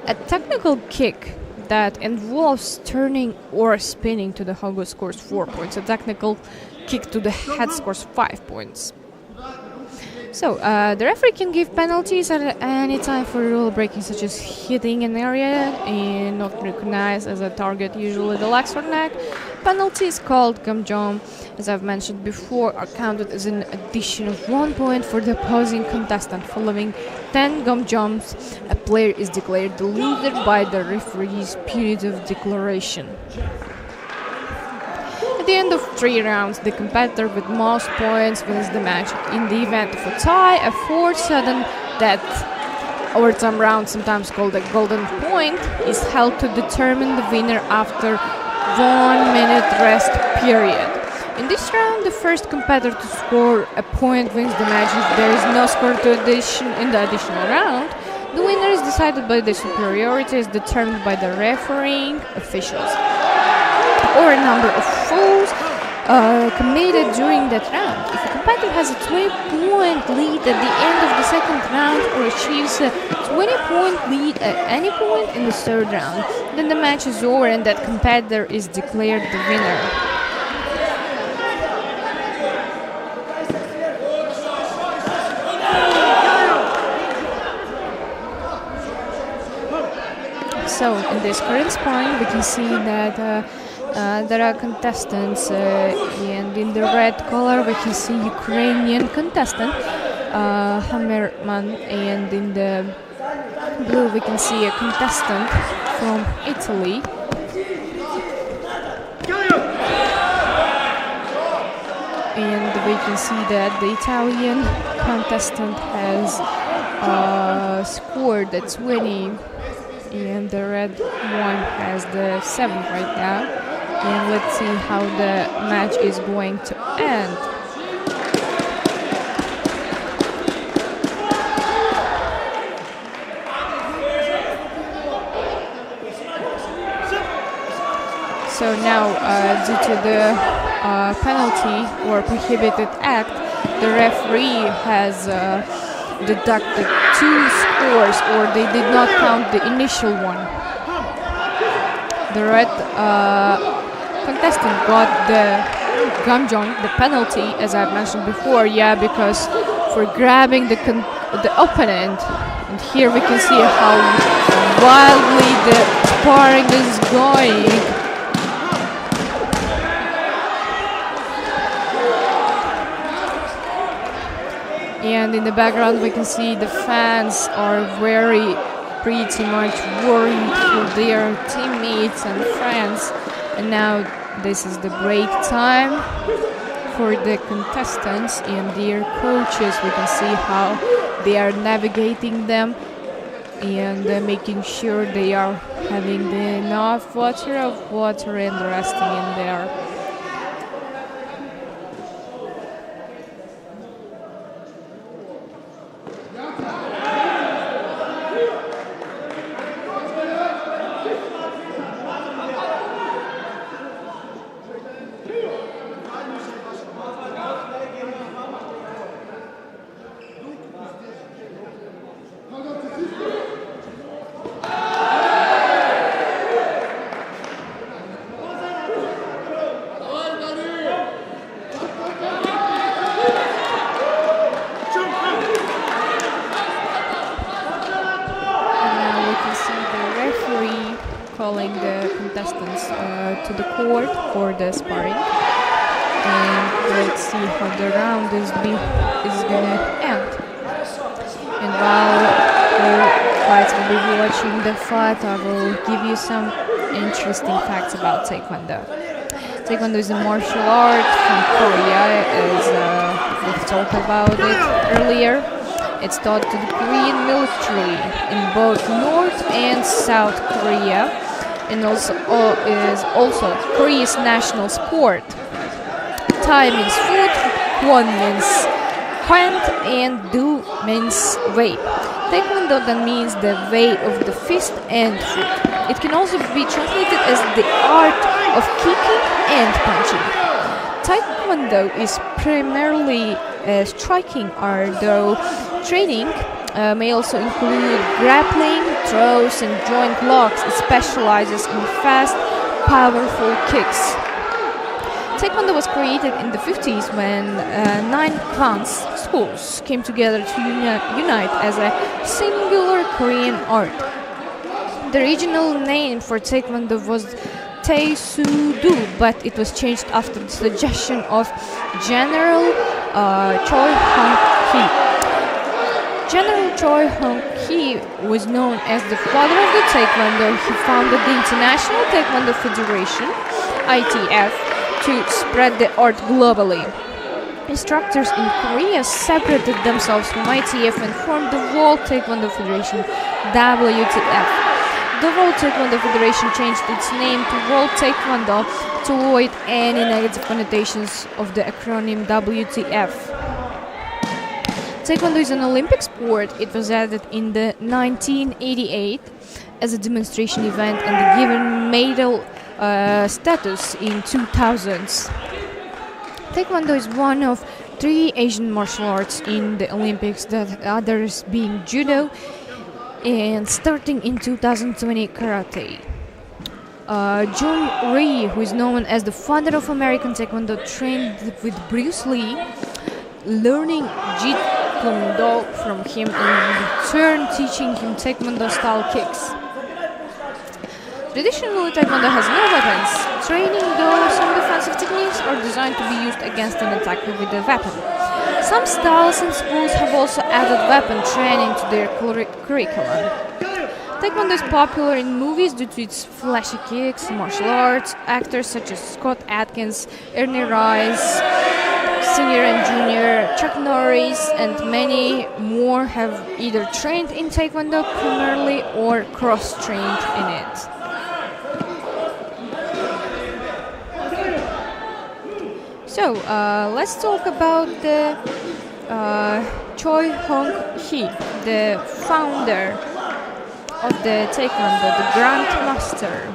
A technical kick that involves turning or spinning to the hogo scores 4 points. A technical kick to the head scores 5 points. So, the referee can give penalties at any time for rule breaking, such as hitting an area and not recognized as a target, usually the legs or neck. Penalties called gum jump, as I've mentioned before, are counted as an addition of 1 point for the opposing contestant. Following 10 gum jumps, a player is declared the leader by the referee's punitive declaration. At the end of 3 rounds, the competitor with most points wins the match. In the event of a tie, a fourth sudden death overtime round, sometimes called a golden point, is held to determine the winner after 1 minute rest period. In this round, the first competitor to score a point wins the match. If there is no score in the additional round, the winner is decided by the superiority is determined by the refereeing officials, or a number of fouls committed during that round. If a competitor has a 20-point lead at the end of the second round or achieves a 20-point lead at any point in the third round, then the match is over and that competitor is declared the winner. So in this current sparring, we can see that there are contestants, and in the red color we can see Ukrainian contestant Hammerman, and in the blue we can see a contestant from Italy. And we can see that the Italian contestant has scored the 20, and the red one has the 7 right now. And let's see how the match is going to end. So now, due to the penalty or prohibited act, the referee has deducted 2 scores, or they did not count the initial one. The red contestant got the gum jump, the penalty, as I've mentioned before, because for grabbing the opponent And here we can see how wildly the sparring is going. And in the background we can see the fans are pretty much worried for their teammates and friends. And now this is the break time for the contestants and their coaches. We can see how they are navigating them and making sure they are having enough water and resting in there. Calling the contestants to the court for the sparring, and let's see how the round is gonna end. And while the fights will be watching the fight, I will give you some interesting facts about Taekwondo. Taekwondo is a martial art from Korea, as we've talked about it earlier. It's taught to the Korean military in both North and South Korea, and is also Korea's national sport. Tai means foot, Kwon means hand, and Do means way. Taekwondo then means the way of the fist and foot. It can also be translated as the art of kicking and punching. Taekwondo is primarily a striking art, though training may also include grappling, throws, and joint locks. It specializes in fast, powerful kicks. Taekwondo was created in the 50s when 9 clans schools came together to unite as a singular Korean art. The original name for Taekwondo was Tae-soo-do, but it was changed after the suggestion of General Choi Hong-hee. General Choi Hong-hee was known as the father of the Taekwondo. He founded the International Taekwondo Federation, ITF, to spread the art globally. Instructors in Korea separated themselves from ITF and formed the World Taekwondo Federation, WTF. The World Taekwondo Federation changed its name to World Taekwondo to avoid any negative connotations of the acronym WTF. Taekwondo is an Olympic sport. It was added in the 1988 as a demonstration event and given medal status in 2000s. Taekwondo is one of 3 Asian martial arts in the Olympics, the others being judo and starting in 2020 karate. Jun Rhee, who is known as the father of American Taekwondo, trained with Bruce Lee, learning Jeet Kune Do from him and in turn teaching him Taekwondo style kicks. Traditionally, Taekwondo has no weapons. Training, though, some defensive techniques are designed to be used against an attacker with a weapon. Some styles and schools have also added weapon training to their curriculum. Taekwondo is popular in movies due to its flashy kicks, martial arts. Actors such as Scott Adkins, Ernie Rice, Senior and Junior, Chuck Norris, and many more have either trained in Taekwondo primarily or cross-trained in it. So, let's talk about the Choi Hong-hee, the founder of the Taekwondo, the Grand Master.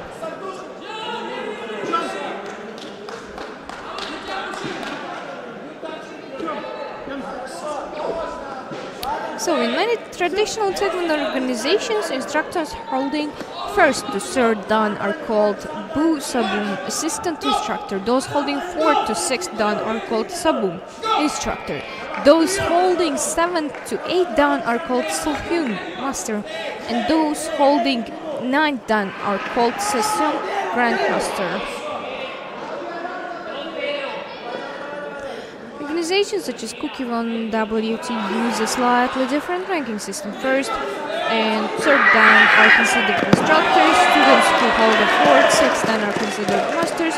So in many traditional Taekwondo organizations, instructors holding 1st to 3rd dan are called Bu Sabum, assistant instructor. Those holding 4th to 6th dan are called Sabum, instructor. Those holding 7 to 8 dan are called Sohyun Master, and those holding 9 dan are called Session Grandmaster. Organizations such as Kukkiwon WT use a slightly different ranking system. First and third dan are considered instructors. Students who hold a fourth, sixth dan are considered masters.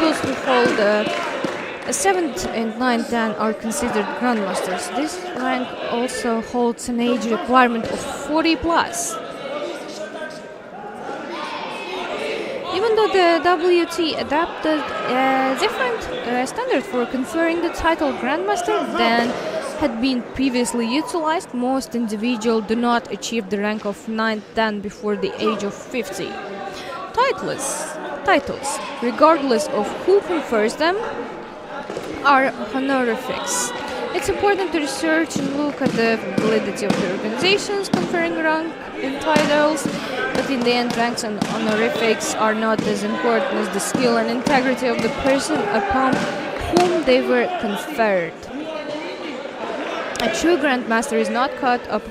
Those who hold a seventh and ninth dan are considered grandmasters. This rank also holds an age requirement of 40 plus. Even though the WT adopted a different standard for conferring the title Grandmaster than had been previously utilized, most individuals do not achieve the rank of 9th dan before the age of 50. Titles, regardless of who confers them, are honorifics. It's important to research and look at the validity of the organizations conferring rank and titles, but in the end, ranks and honorifics are not as important as the skill and integrity of the person upon whom they were conferred. A true grandmaster is not caught up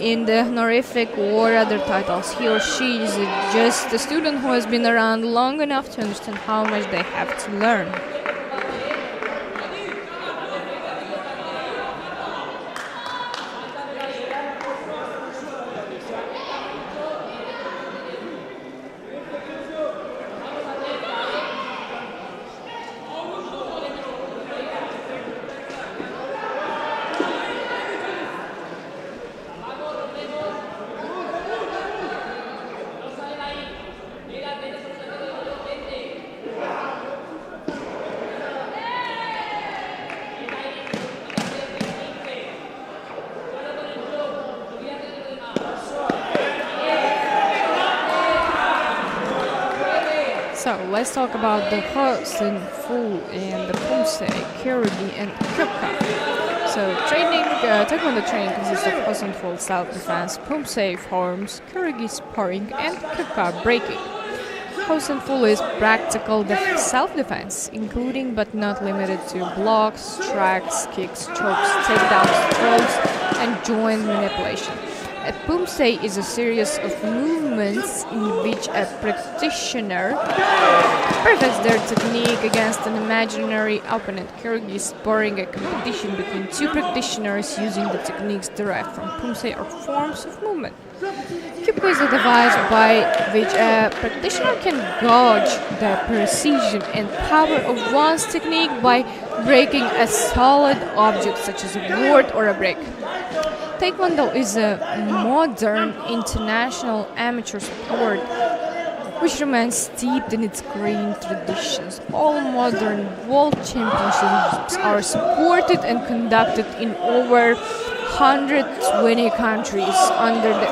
in the honorific or other titles. He or she is just a student who has been around long enough to understand how much they have to learn. So let's talk about the Hosen, Fu, and the Pumse, Kyorugi, and Kyoka. So Taekwondo training consists of Hosen, Fu, self-defense, Pumse, forms, Kyorugi, sparring, and Kyoka, breaking. Hosen Fu is practical self-defense, including but not limited to blocks, strikes, kicks, chokes, takedowns, throws, and joint manipulation. A pumse is a series of movements in which a practitioner perfects their technique against an imaginary opponent. Kyorugi is sparring, a competition between two practitioners using the techniques derived from pumse or forms of movement. Kyuko is a device by which a practitioner can gauge the precision and power of one's technique by breaking a solid object such as a board or a brick. Taekwondo is a modern international amateur sport which remains steeped in its green traditions. All modern world championships are supported and conducted in over 120 countries under the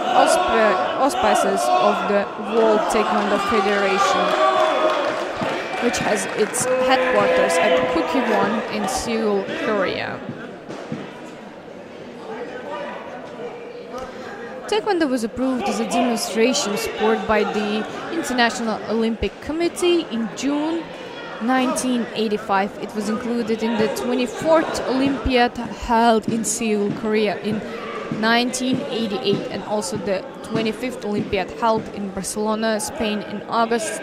auspices of the World Taekwondo Federation, which has its headquarters at Kukkiwon in Seoul, Korea. Taekwondo was approved as a demonstration sport by the International Olympic Committee in June 1985. It was included in the 24th Olympiad held in Seoul, Korea in 1988, and also the 25th Olympiad held in Barcelona, Spain in August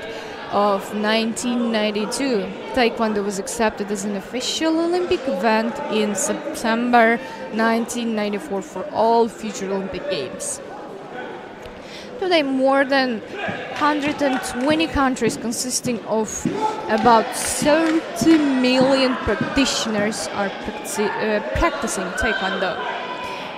of 1992. Taekwondo was accepted as an official Olympic event in September 1994 for all future Olympic Games. Today, more than 120 countries consisting of about 30 million practitioners are practicing Taekwondo.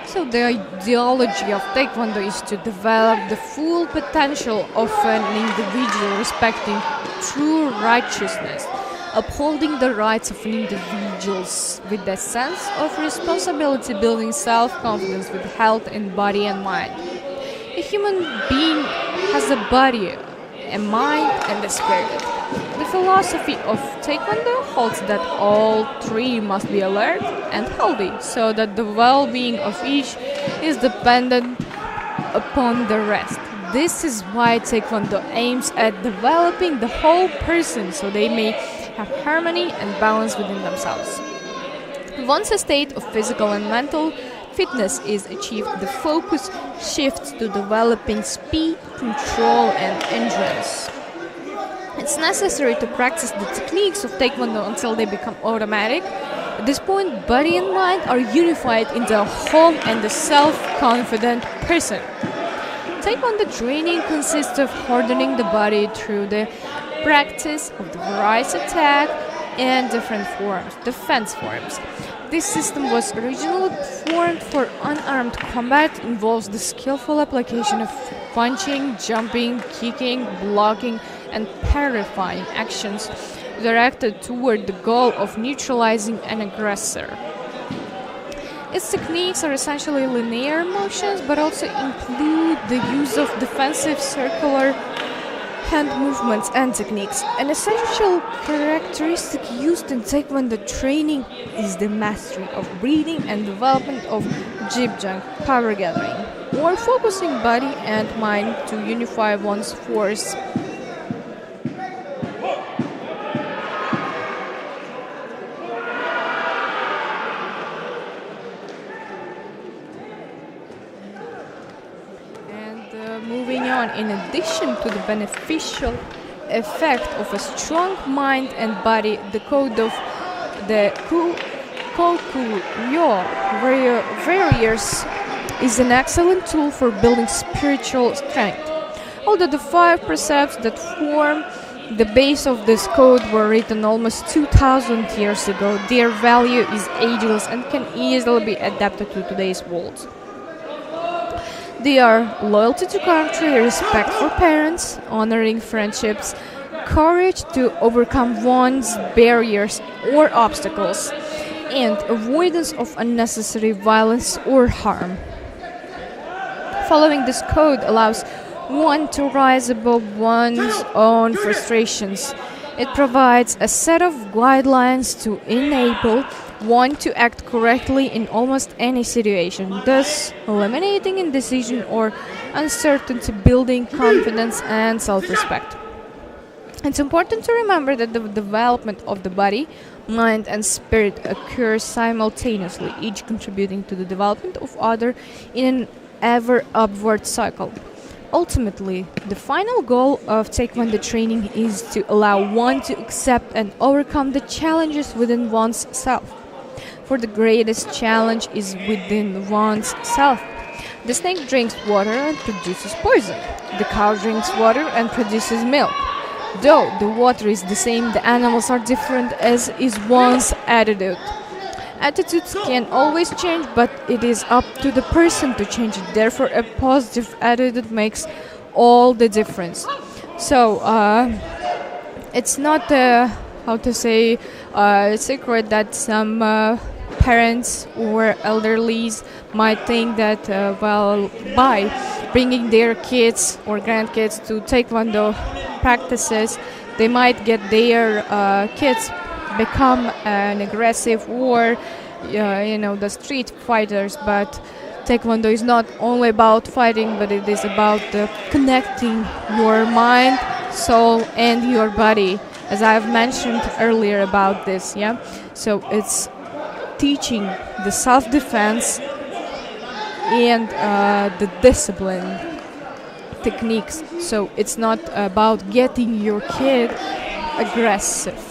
So the ideology of Taekwondo is to develop the full potential of an individual, respecting true righteousness, upholding the rights of individuals with a sense of responsibility, building self-confidence with health in body and mind. A human being has a body, a mind, and a spirit. The philosophy of Taekwondo holds that all three must be alert and healthy, so that the well-being of each is dependent upon the rest. This is why Taekwondo aims at developing the whole person so they may have harmony and balance within themselves. Once a state of physical and mental fitness is achieved, the focus shifts to developing speed, control, and endurance. It's necessary to practice the techniques of Taekwondo until they become automatic. At this point, body and mind are unified into a whole and a self-confident person. Taekwondo training consists of hardening the body through the practice of the various attack and different forms, defense forms. This system was originally formed for unarmed combat, involves the skillful application of punching, jumping, kicking, blocking, and parrying actions directed toward the goal of neutralizing an aggressor. Its techniques are essentially linear motions, but also include the use of defensive circular hand movements and techniques. An essential characteristic used in Taekwondo training is the mastery of breathing and development of jibjang, power gathering, or focusing body and mind to unify one's force. Moving on, in addition to the beneficial effect of a strong mind and body, the code of the Koku-ryo warriors is an excellent tool for building spiritual strength. Although the 5 precepts that form the base of this code were written almost 2,000 years ago, their value is ageless and can easily be adapted to today's world. They are loyalty to country, respect for parents, honoring friendships, courage to overcome one's barriers or obstacles, and avoidance of unnecessary violence or harm. Following this code allows one to rise above one's own frustrations. It provides a set of guidelines to enable one to act correctly in almost any situation, thus eliminating indecision or uncertainty, building confidence and self-respect. It's important to remember that the development of the body, mind, and spirit occurs simultaneously, each contributing to the development of other in an ever upward cycle. Ultimately, the final goal of Taekwondo training is to allow one to accept and overcome the challenges within one's self. For the greatest challenge is within one's self. The snake drinks water and produces poison. The cow drinks water and produces milk. Though the water is the same, the animals are different, as is one's attitude. Attitudes can always change, but it is up to the person to change it. Therefore, a positive attitude makes all the difference. So, it's not secret that some parents or elderlies might think that by bringing their kids or grandkids to Taekwondo practices, they might get their kids become an aggressive or the street fighters. But Taekwondo is not only about fighting, but it is about connecting your mind, soul, and your body, as I've mentioned earlier about this. So it's teaching the self-defense and the discipline techniques. So it's not about getting your kid aggressive.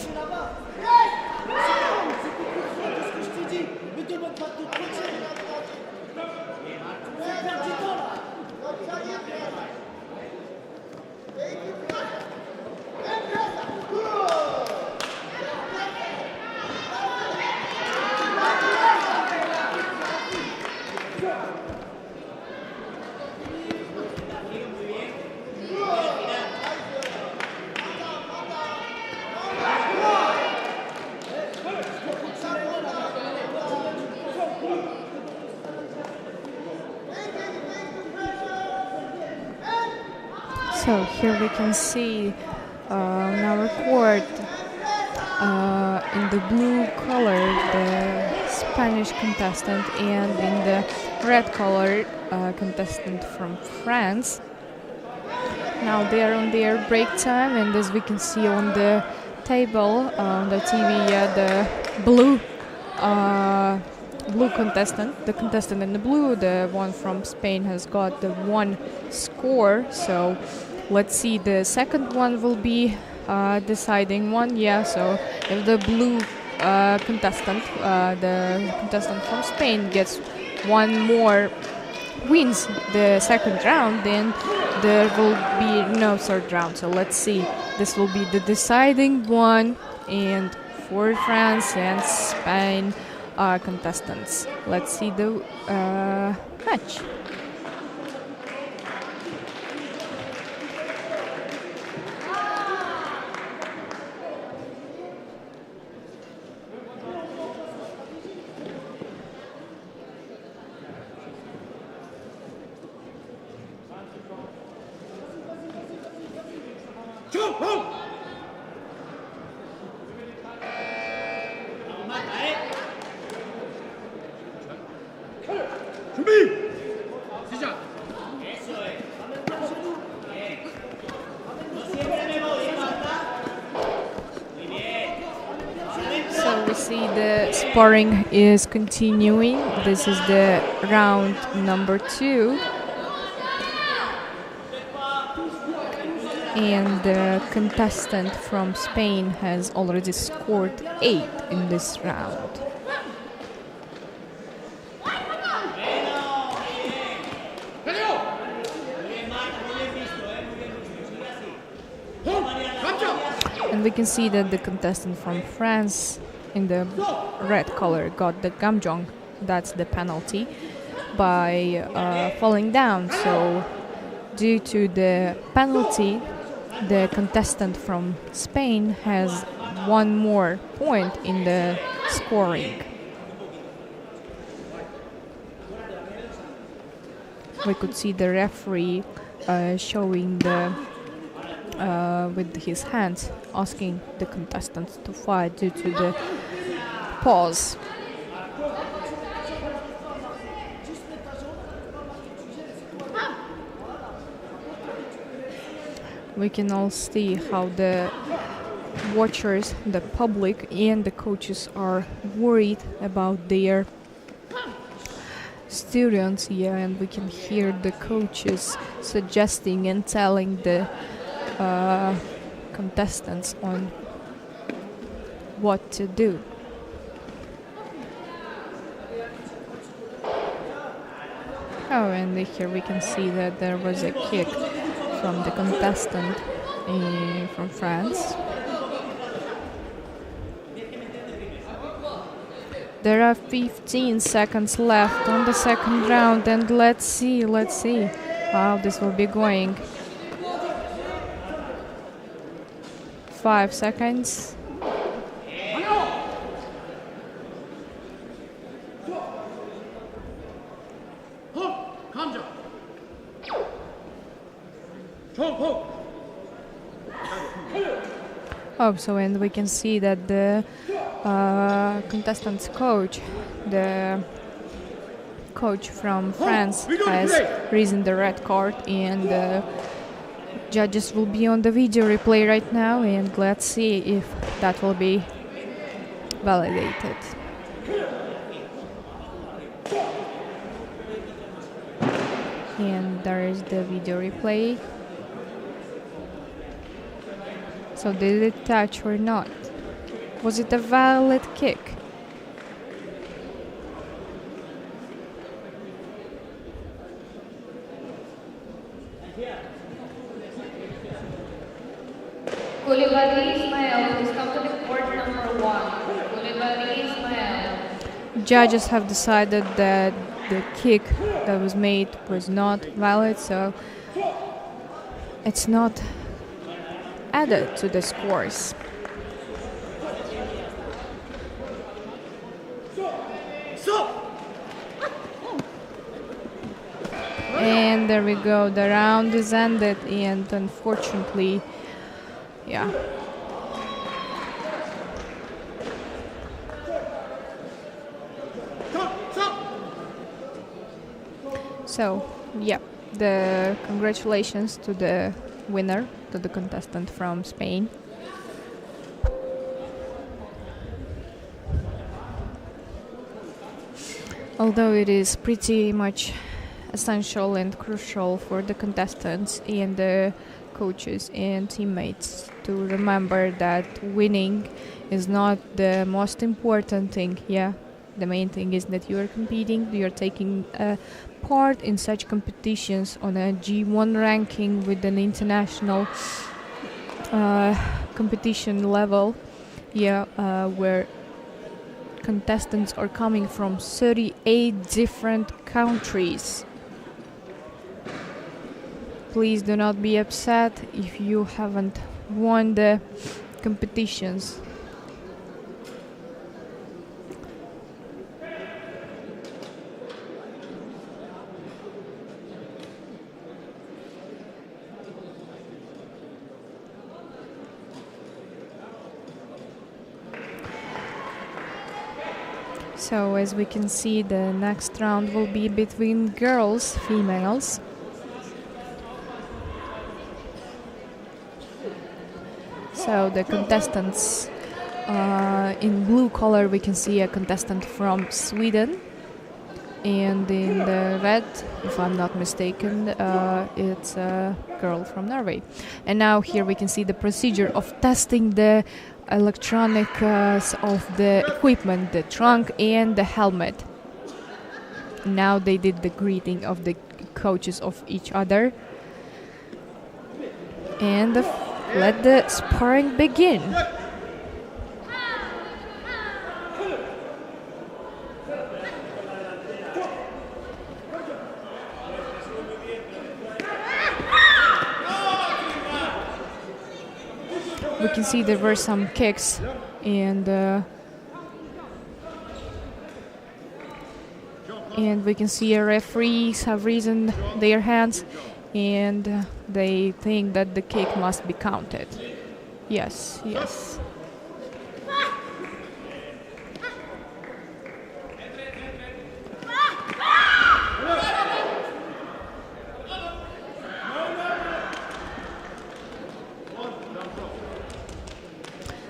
So here we can see on our court in the blue color the Spanish contestant, and in the red color contestant from France. Now they are on their break time, and as we can see on the table on the TV, the blue blue contestant. The contestant in the blue, the one from Spain, has got the 1 score. So let's see, the second one will be deciding one. Yeah, so if the blue contestant, the contestant from Spain, gets one more, wins the second round, then there will be no third round. So let's see, this will be the deciding one, and for France and Spain contestants. Let's see the match. So we see the sparring is continuing. This is the round number 2. And the contestant from Spain has already scored 8 in this round. And we can see that the contestant from France in the red color got the gamjong, that's the penalty, by falling down. So due to the penalty, the contestant from Spain has 1 more point in the scoring. We could see the referee showing the with his hands, asking the contestants to fight due to the pause. We can all see how the watchers, the public and the coaches are worried about their students, and we can hear the coaches suggesting and telling the contestants on what to do. Oh, and here we can see that there was a kick from the contestant from France. There are 15 seconds left on the second round, and let's see how this will be going. 5 seconds. Oh, so and we can see that the contestant's coach, the coach from France, has risen the red card, and the judges will be on the video replay right now, and let's see if that will be validated. And there is the video replay. So did it touch or not? Was it a valid kick? Judges have decided that the kick that was made was not valid, so it's not added to the scores. And there we go, the round is ended, and unfortunately, yeah. So, yeah, the congratulations to the winner, to the contestant from Spain. Although it is pretty much essential and crucial for the contestants and the coaches and teammates to remember that winning is not the most important thing. Yeah, the main thing is that you are competing, you are taking part in such competitions on a G1 ranking with an international competition level. Yeah, where contestants are coming from 38 different countries. Please do not be upset if you haven't won the competitions. So as we can see, the next round will be between girls, females. So the contestants in blue color, we can see a contestant from Sweden, and in the red, if I'm not mistaken, it's a girl from Norway. And now here we can see the procedure of testing the electronics of the equipment, the trunk and the helmet. Now they did the greeting of the coaches of each other, and let the sparring begin. We can see there were some kicks, and we can see referees have raised their hands, and they think that the kick must be counted. Yes, yes.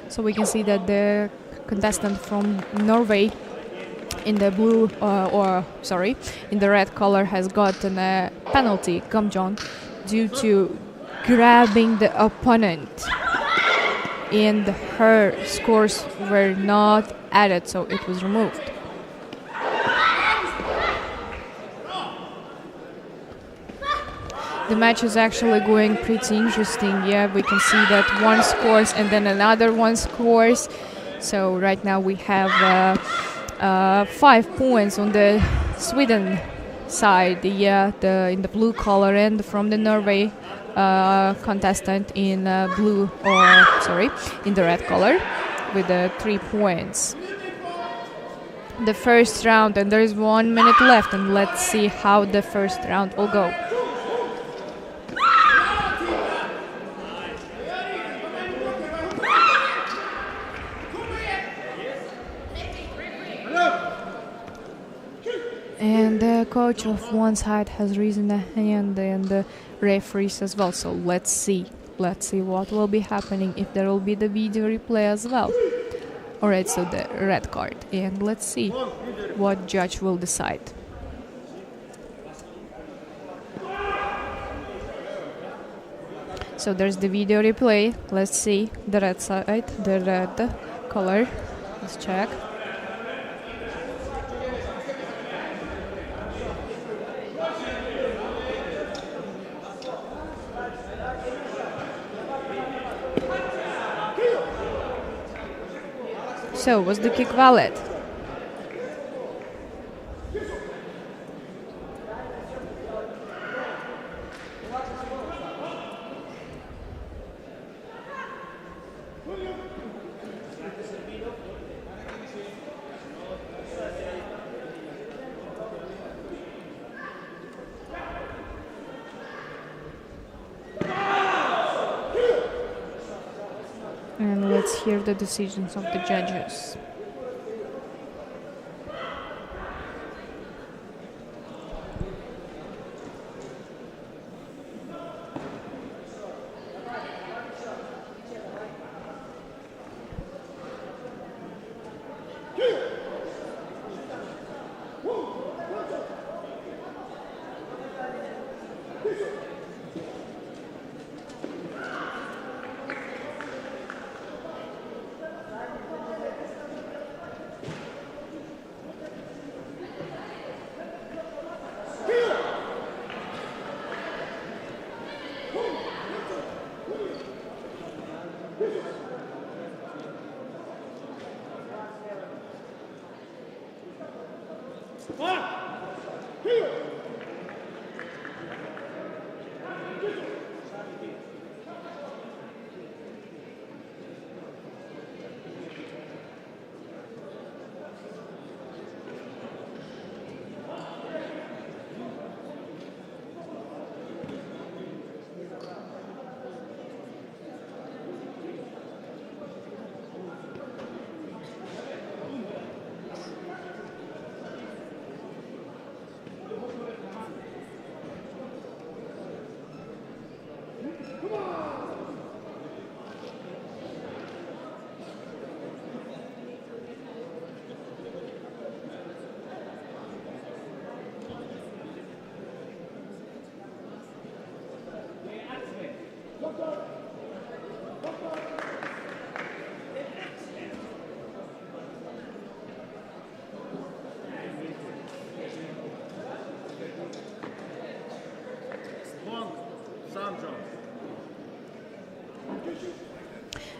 So we can see that the contestant from Norway in the blue, in the red color has gotten a penalty, Gamjon, due to grabbing the opponent, and her scores were not added, so it was removed. The match is actually going pretty interesting. Yeah, we can see that one scores and then another one scores. So right now we have 5 points on the Sweden side. Yeah, in the blue color, and from the Norway contestant in in the red color with 3 points. The first round, and there is 1 minute left, and let's see how the first round will go. And the coach of one side has risen a hand, and the referees as well. So let's see what will be happening, if there will be the video replay as well. Alright, so the red card, and let's see what judge will decide. So there's the video replay. Let's see the red side, the red color. Let's check. So, was the kick valid? And let's hear the decisions of the judges.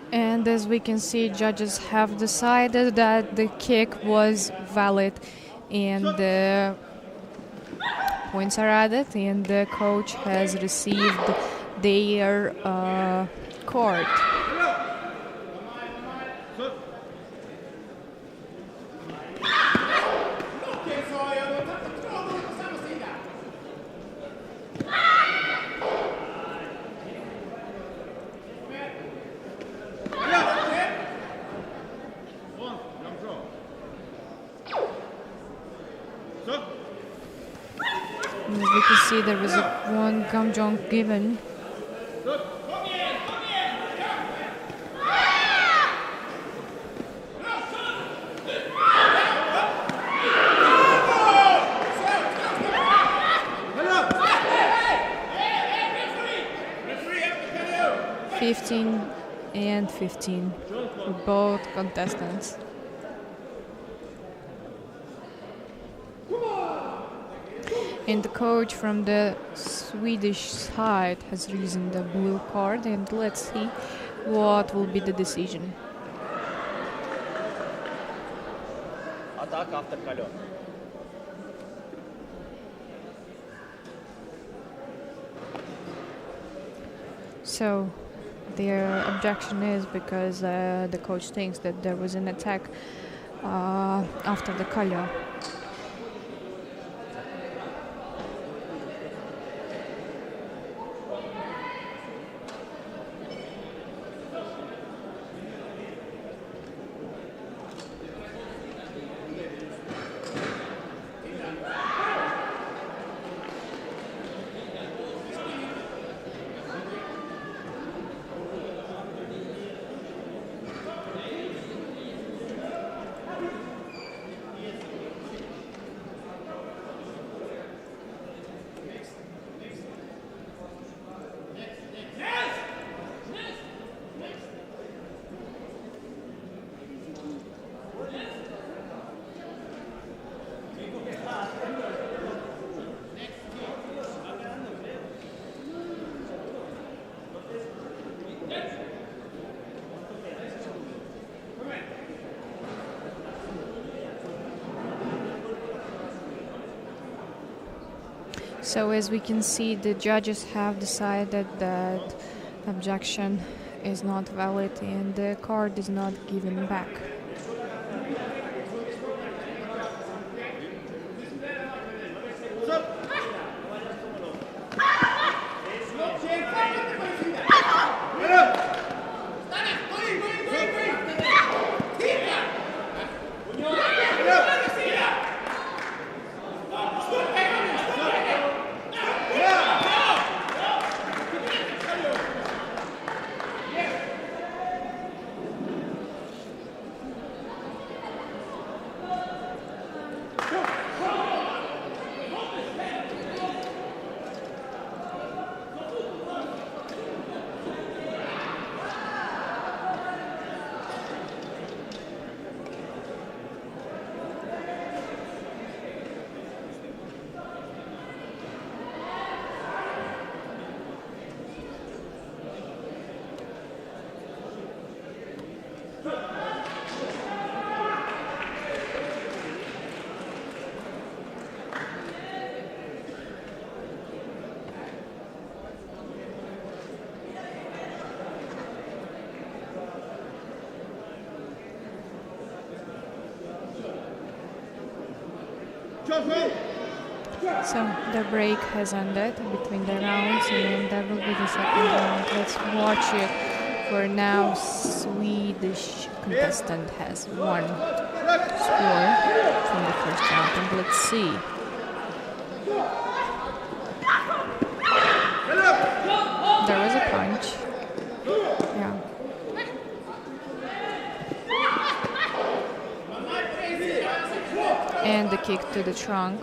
And as we can see, judges have decided that the kick was valid and the points are added, and the coach has received their card. As we can see, there was one gum jump given. (15 and 15) for both contestants. And the coach from the Swedish side has risen the blue card, and let's see what will be the decision. Attack after color. So their objection is because the coach thinks that there was an attack after the color. So as we can see, the judges have decided that objection is not valid and the card is not given back. So the break has ended between the rounds, and that will be the second round. Let's watch it. For now, Swedish contestant has one score from the first round, and let's see. There was a punch. Yeah. And the kick to the trunk.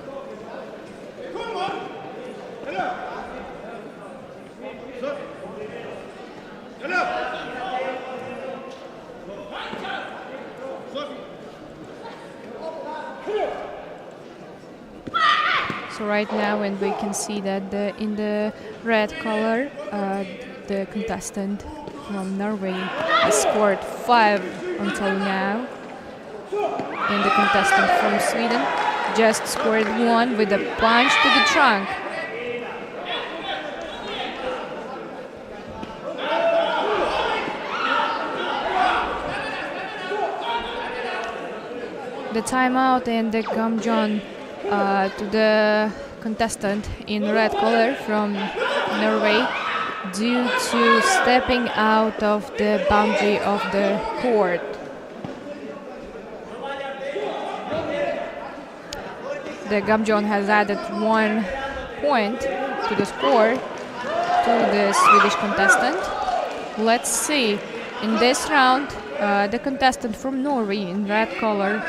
So right now, and we can see that in the red color, the contestant from Norway has scored 5 until now. And the contestant from Sweden just scored 1 with a punch to the trunk. The timeout and the gumjon to the contestant in red color from Norway due to stepping out of the boundary of the court. The gumjon has added 1 point to the score to the Swedish contestant. Let's see. In this round, the contestant from Norway in red color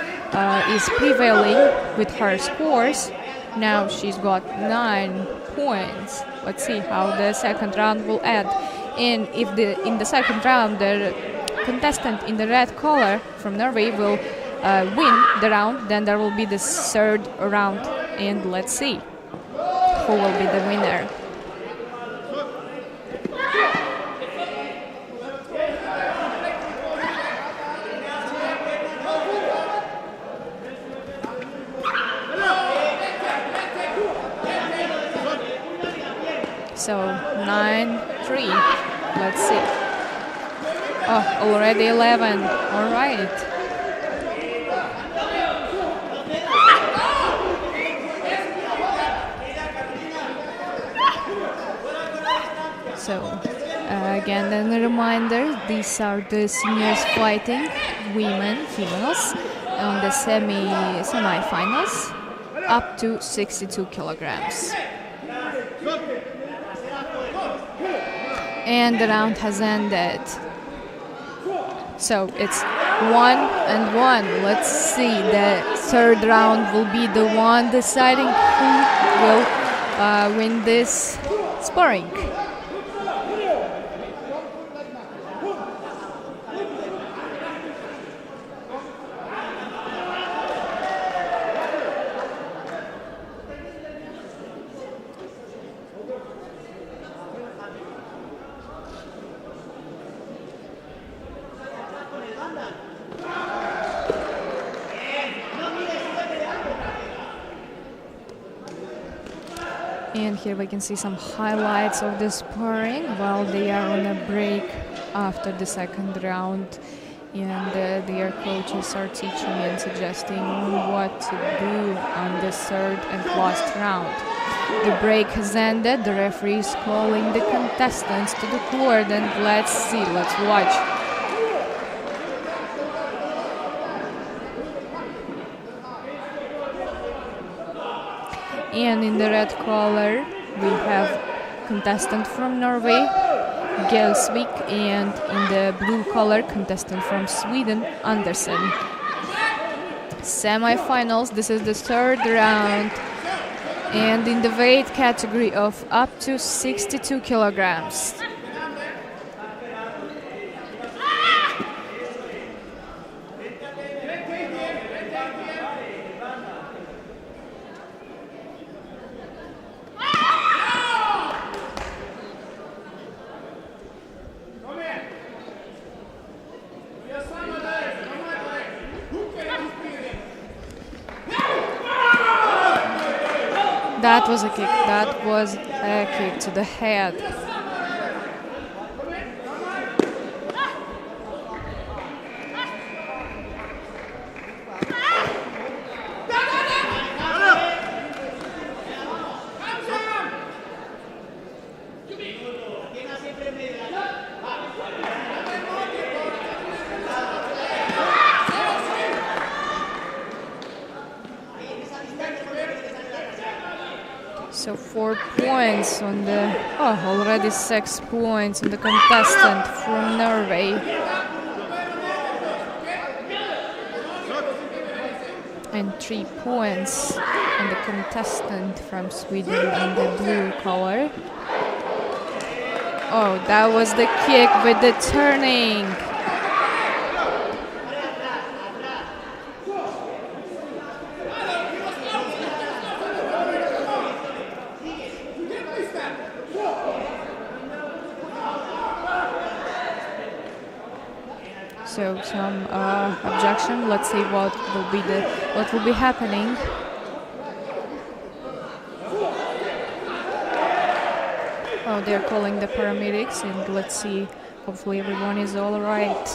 is prevailing with her scores. Now she's got 9 points. Let's see how the second round will end. And if in the second round the contestant in the red color from Norway will win the round, then there will be the third round, and let's see who will be the winner. So 9-3. Let's see. Oh, already 11. All right. So again, then a reminder: these are the seniors fighting women, females, on the semi-finals, up to 62 kilograms. And the round has ended. So it's 1-1. Let's see. The third round will be the one deciding who will win this sparring. And here we can see some highlights of the sparring while they are on a break after the second round, and their coaches are teaching and suggesting what to do on the third and last round. The break has ended. The referee is calling the contestants to the court, and let's see, let's watch. And in the red collar, we have contestant from Norway, Gelsvik, and in the blue collar, contestant from Sweden, Andersen. Semi-finals, this is the third round, and in the weight category of up to 62 kilograms. That was a kick. That was a kick to the head. So 4 points on the, already 6 points on the contestant from Norway. And 3 points on the contestant from Sweden in the blue color. Oh, that was the kick with the turning. So some objection. Let's see what will be happening. Oh, they're calling the paramedics, and let's see. Hopefully, everyone is all right.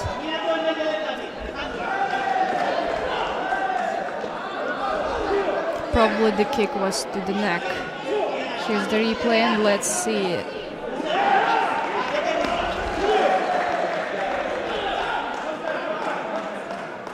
Probably the kick was to the neck. Here's the replay, and let's see it.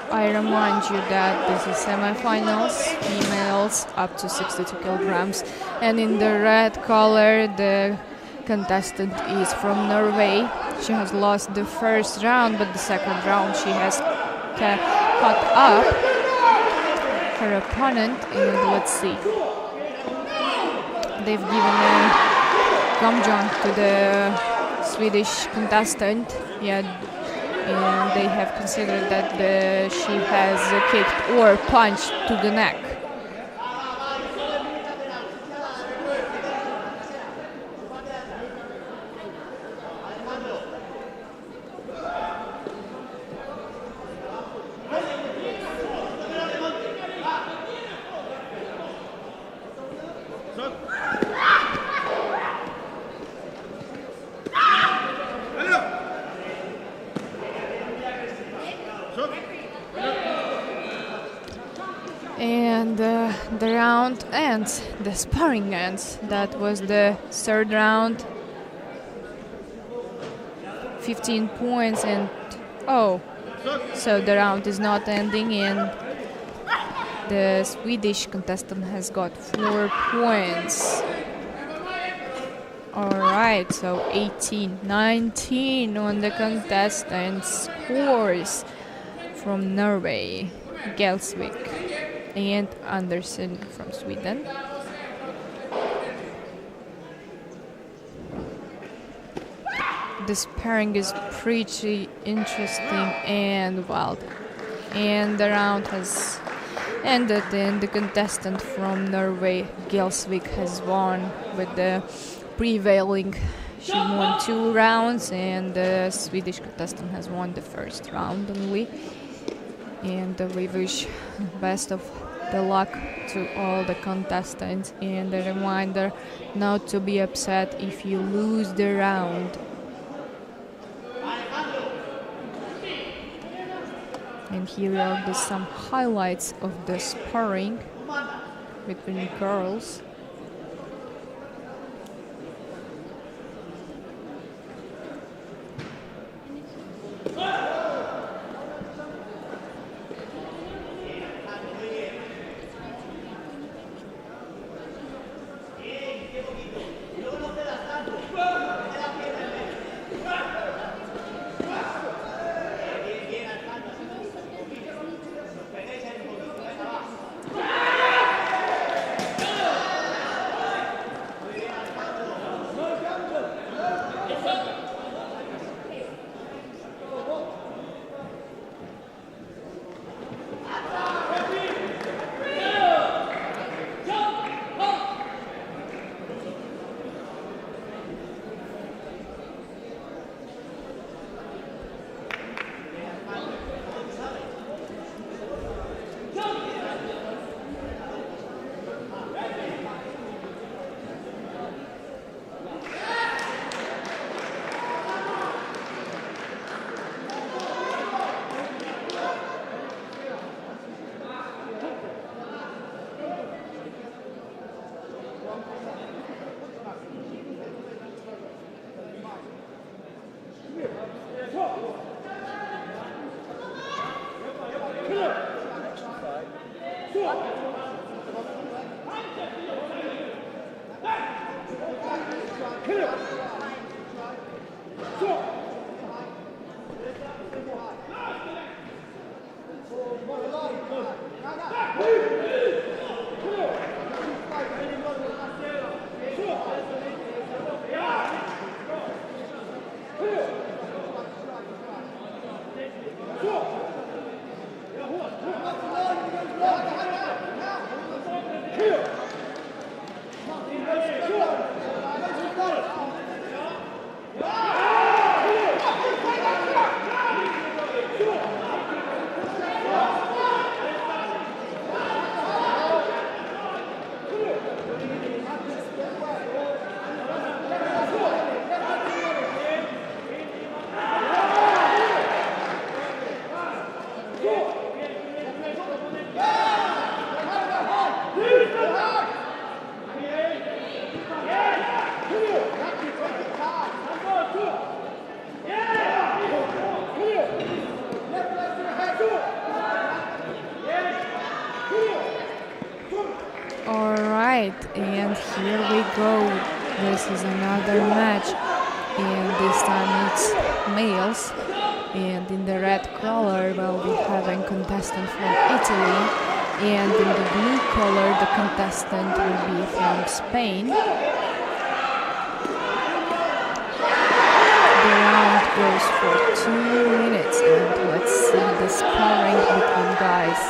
I remind you that this is semifinals, females up to 62 kilograms, and in the red color the contestant is from Norway. She has lost the first round, but the second round she has caught up her opponent, and let's see. They've given a gum jump to the Swedish contestant. Yeah. And they have considered that she has kicked or punched to the neck. And the round ends, the sparring ends. That was the third round. 15 points, and so the round is not ending, and the Swedish contestant has got 4 points. Alright, so 18-19 on the contestants' scores from Norway, Gelsvik and Andersen from Sweden. The sparring is pretty interesting and wild. And the round has ended, and the contestant from Norway, Gelsvik, has won with the prevailing. She won 2 rounds, and the Swedish contestant has won the first round only. And we wish best of the luck to all the contestants, and a reminder not to be upset if you lose the round. And here are some highlights of the sparring between girls. And here we go. This is another match, and this time it's males. And in the red color, we'll be having contestant from Italy, and in the blue color, the contestant will be from Spain. The round goes for 2 minutes, and let's see the sparring between guys.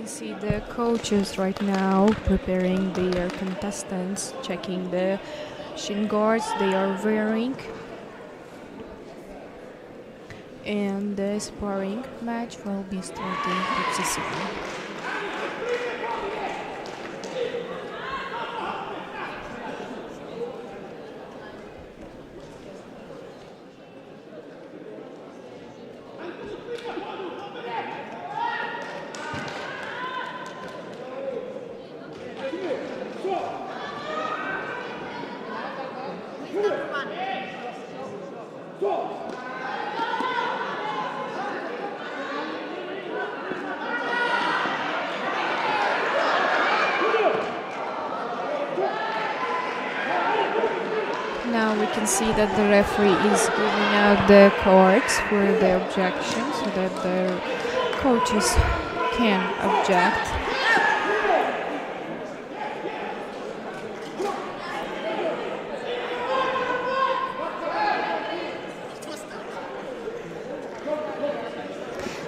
see the coaches right now preparing their contestants, checking the shin guards they are wearing. And the sparring match will be starting pretty soon. Now we can see that the referee is giving out the cards for the objection so that the coaches can object.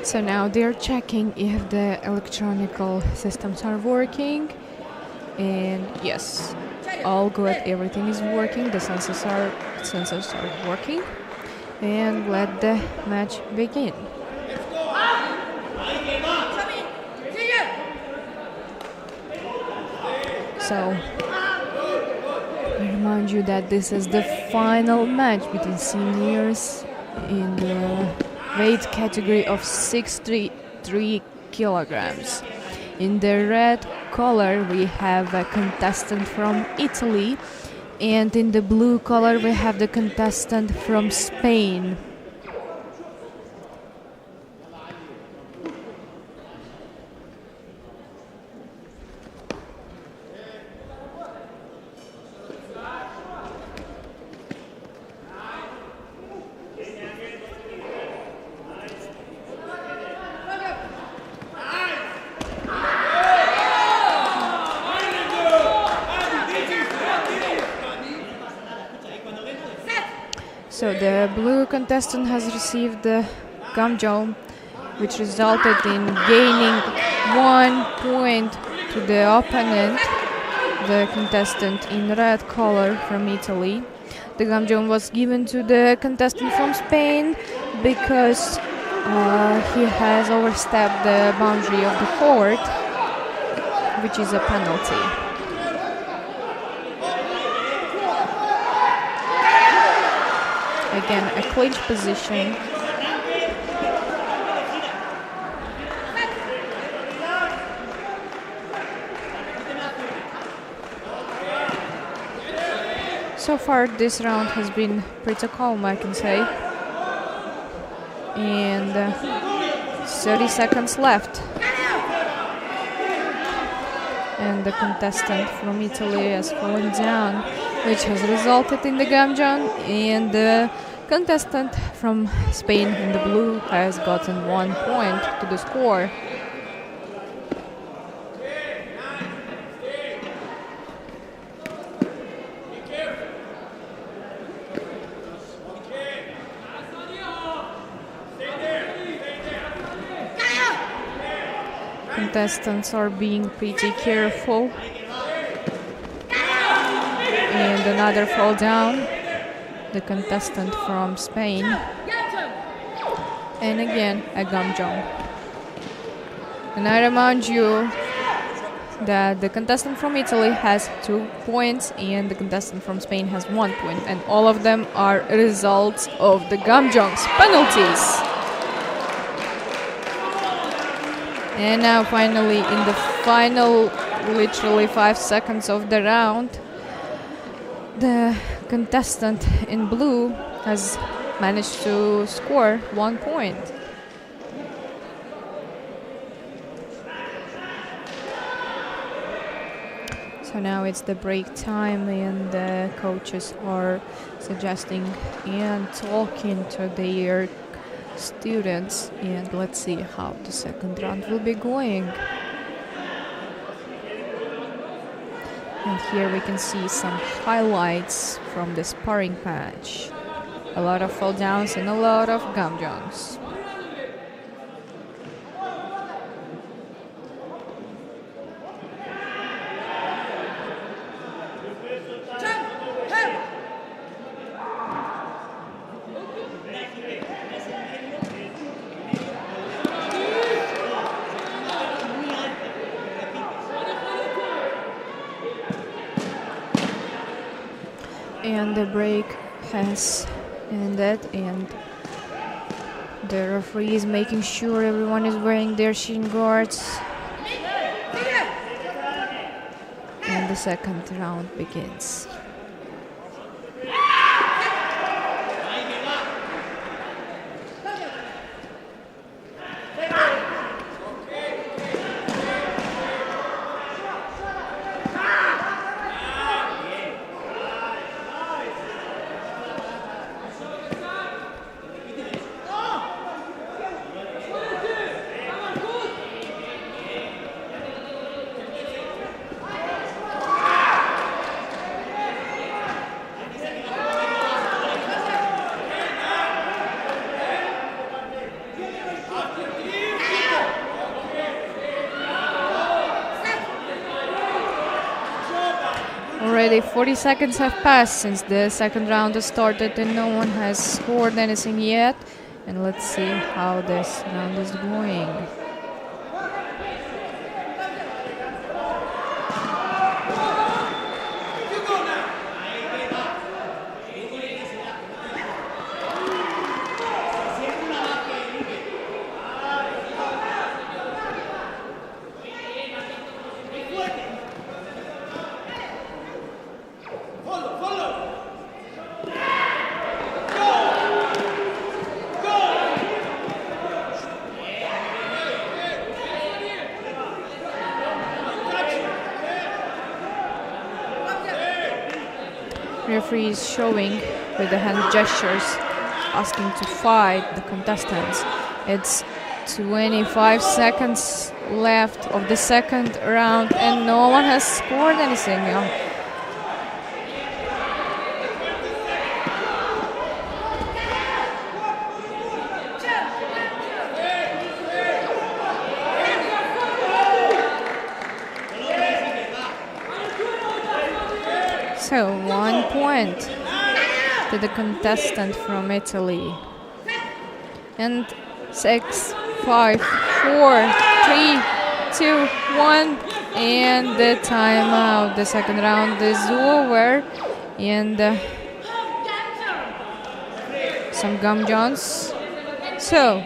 So now they're checking if the electronic systems are working, and yes, all good, everything is working, the sensors are working, and let the match begin. So I remind you that this is the final match between seniors in the weight category of 63 kilograms. In the red color we have a contestant from Italy, and in the blue color we have the contestant from Spain. So the blue contestant has received the gum job, which resulted in gaining 1 point to the opponent, the contestant in red color from Italy. The gum job was given to the contestant from Spain because he has overstepped the boundary of the court, which is a penalty. Again, a clinch position. So far this round has been pretty calm, I can say. And 30 seconds left. And the contestant from Italy has fallen down, which has resulted in the gum job, and the contestant from Spain in the blue has gotten 1 point to the score. Contestants are being pretty careful. And another fall down, the contestant from Spain. And again, a gum jump. And I remind you that the contestant from Italy has 2 points and the contestant from Spain has 1 point. And all of them are results of the gum jumps, penalties. And now finally, in the final literally 5 seconds of the round, the contestant in blue has managed to score 1 point. So now it's the break time, and the coaches are suggesting and talking to their students, and let's see how the second round will be going. And here we can see some highlights from the sparring match. A lot of fall downs and a lot of gum jumps. and the break has ended, and the referee is making sure everyone is wearing their shin guards. And the second round begins. Already 40 seconds have passed since the second round has started and no one has scored anything yet. And let's see how this round is going. Referee is showing with the hand gestures, asking to fight the contestants. It's 25 seconds left of the second round and no one has scored anything. So 1 point to the contestant from Italy. And 6, 5, 4, 3, 2, 1, and the timeout. The second round is over, and some gum johns. So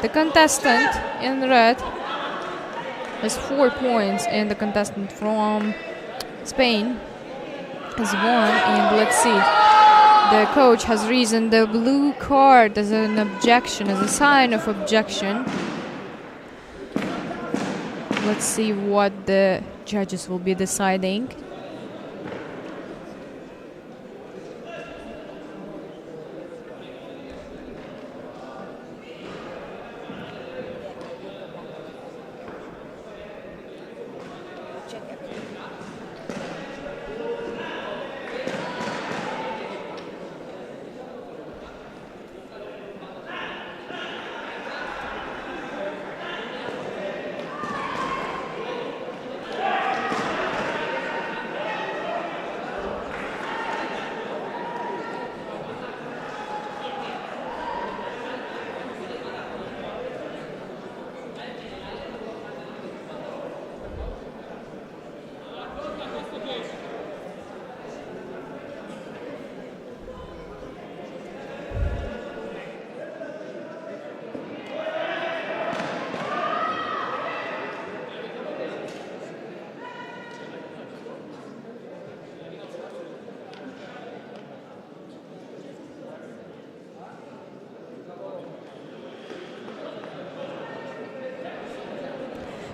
the contestant in red has 4 points, and the contestant from Spain has 1. And let's see. The coach has raised the blue card as an objection, as a sign of objection. Let's see what the judges will be deciding.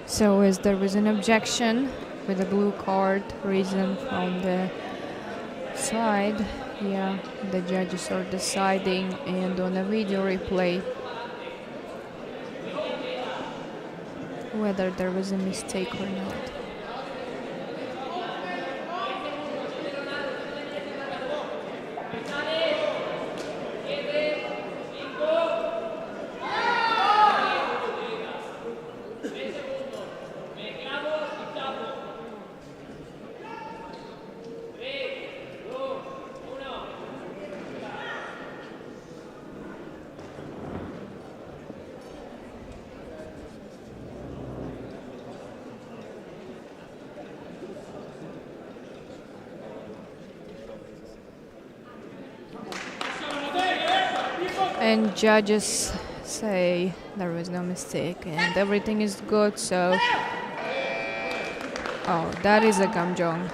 So as there was an objection with a blue card risen from the side, the judges are deciding, and on a video replay whether there was a mistake or not. and judges say there was no mistake and everything is good. So, oh, that is a gamjong.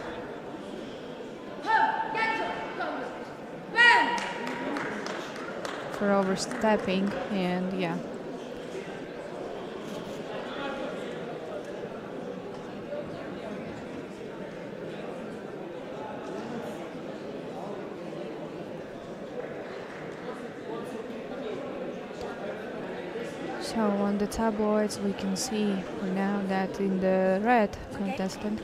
For overstepping, and yeah. So on the tabloids we can see for now that in the red contestant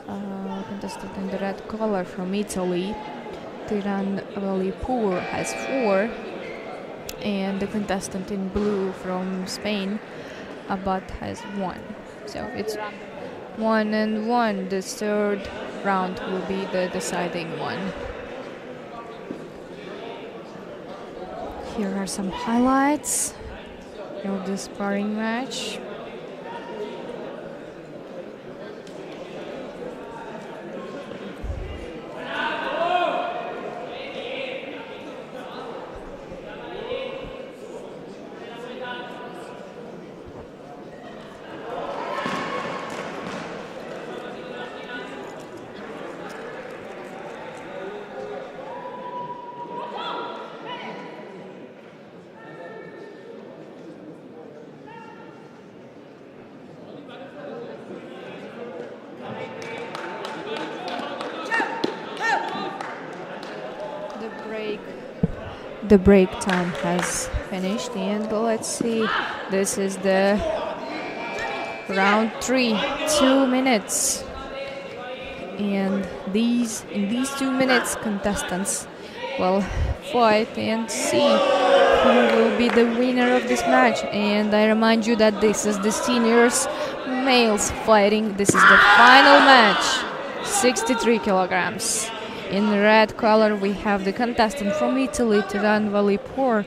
in the red color from Italy, Tiran Valipur, has 4, and the contestant in blue from Spain, Abad, has 1. So it's 1 and 1. The third round will be the deciding one. Here are some highlights of the sparring match. The break time has finished, and let's see. This is the round 3, 2 minutes, and in these 2 minutes, contestants will fight and see who will be the winner of this match. And I remind you that this is the seniors males fighting. This is the final match, 63 kilograms. In the red color we have the contestant from Italy, Tiran Valipur,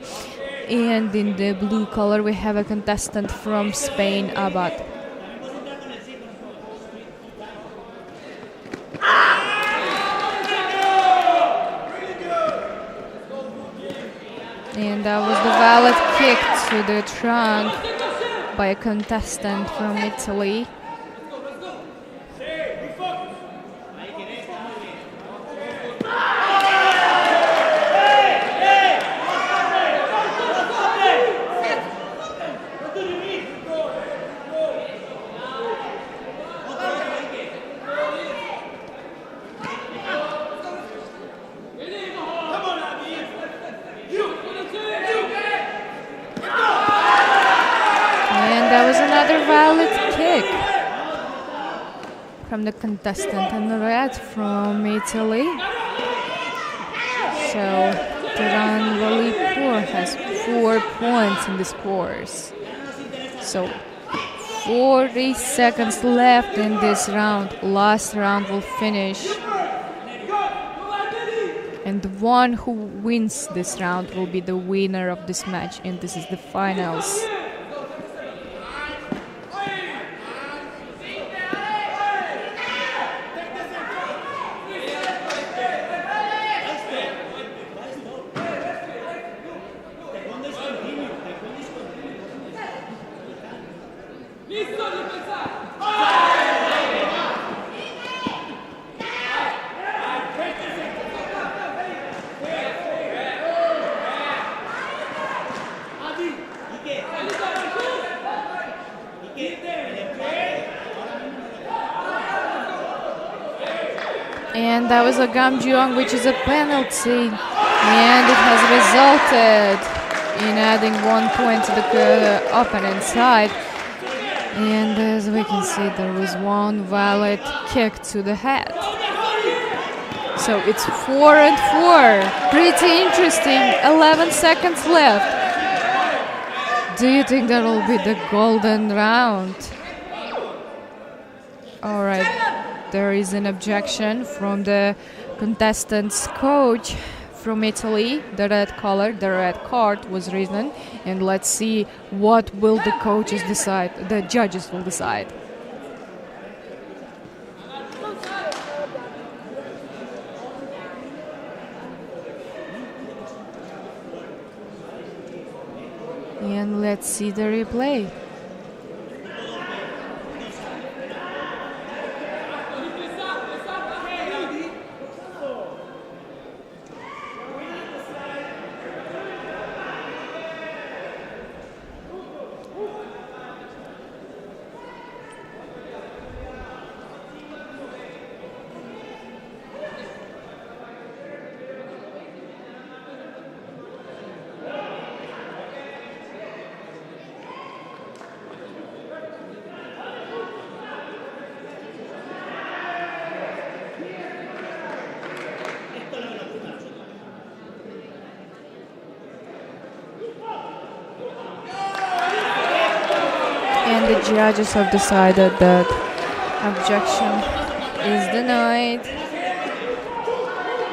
and in the blue color we have a contestant from Spain, Abad. And that was the valid kick to the trunk by a contestant from Italy. From the contestant in the red from Italy. So Tiran Valipur has 4 points in the scores. So 40 seconds left in this round. Last round will finish. And the one who wins this round will be the winner of this match. And this is the finals. And that was a gamjong, which is a penalty, and it has resulted in adding 1 point to the opponent side. And as we can see, there was 1 valid kick to the head. So it's 4 and 4. Pretty interesting. 11 seconds left. Do you think that'll be the golden round? All right. There is an objection from the contestant's coach from Italy. The red color, the red card was written, and let's see what will the coaches decide. The judges will decide. And let's see the replay. And the judges have decided that objection is denied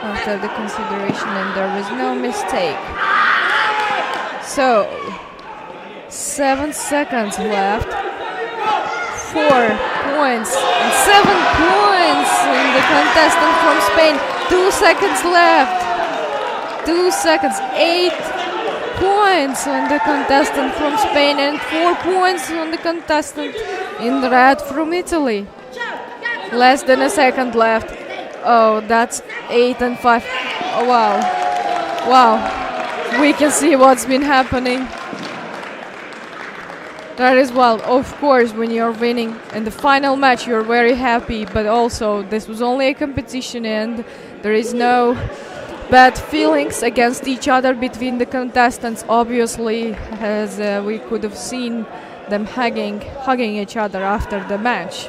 after the consideration, and there was no mistake. So, 7 seconds left. 4 points and 7 points in the contestant from Spain. 2 seconds left. 2 seconds. 8 points on the contestant from Spain and 4 points on the contestant in red from Italy. Less than a second left. Oh, that's 8 and 5. Oh, wow. Wow. We can see what's been happening. That is, well, of course, when you're winning in the final match, you're very happy, but also this was only a competition and there is no bad feelings against each other between the contestants, obviously, as we could have seen them hugging each other after the match.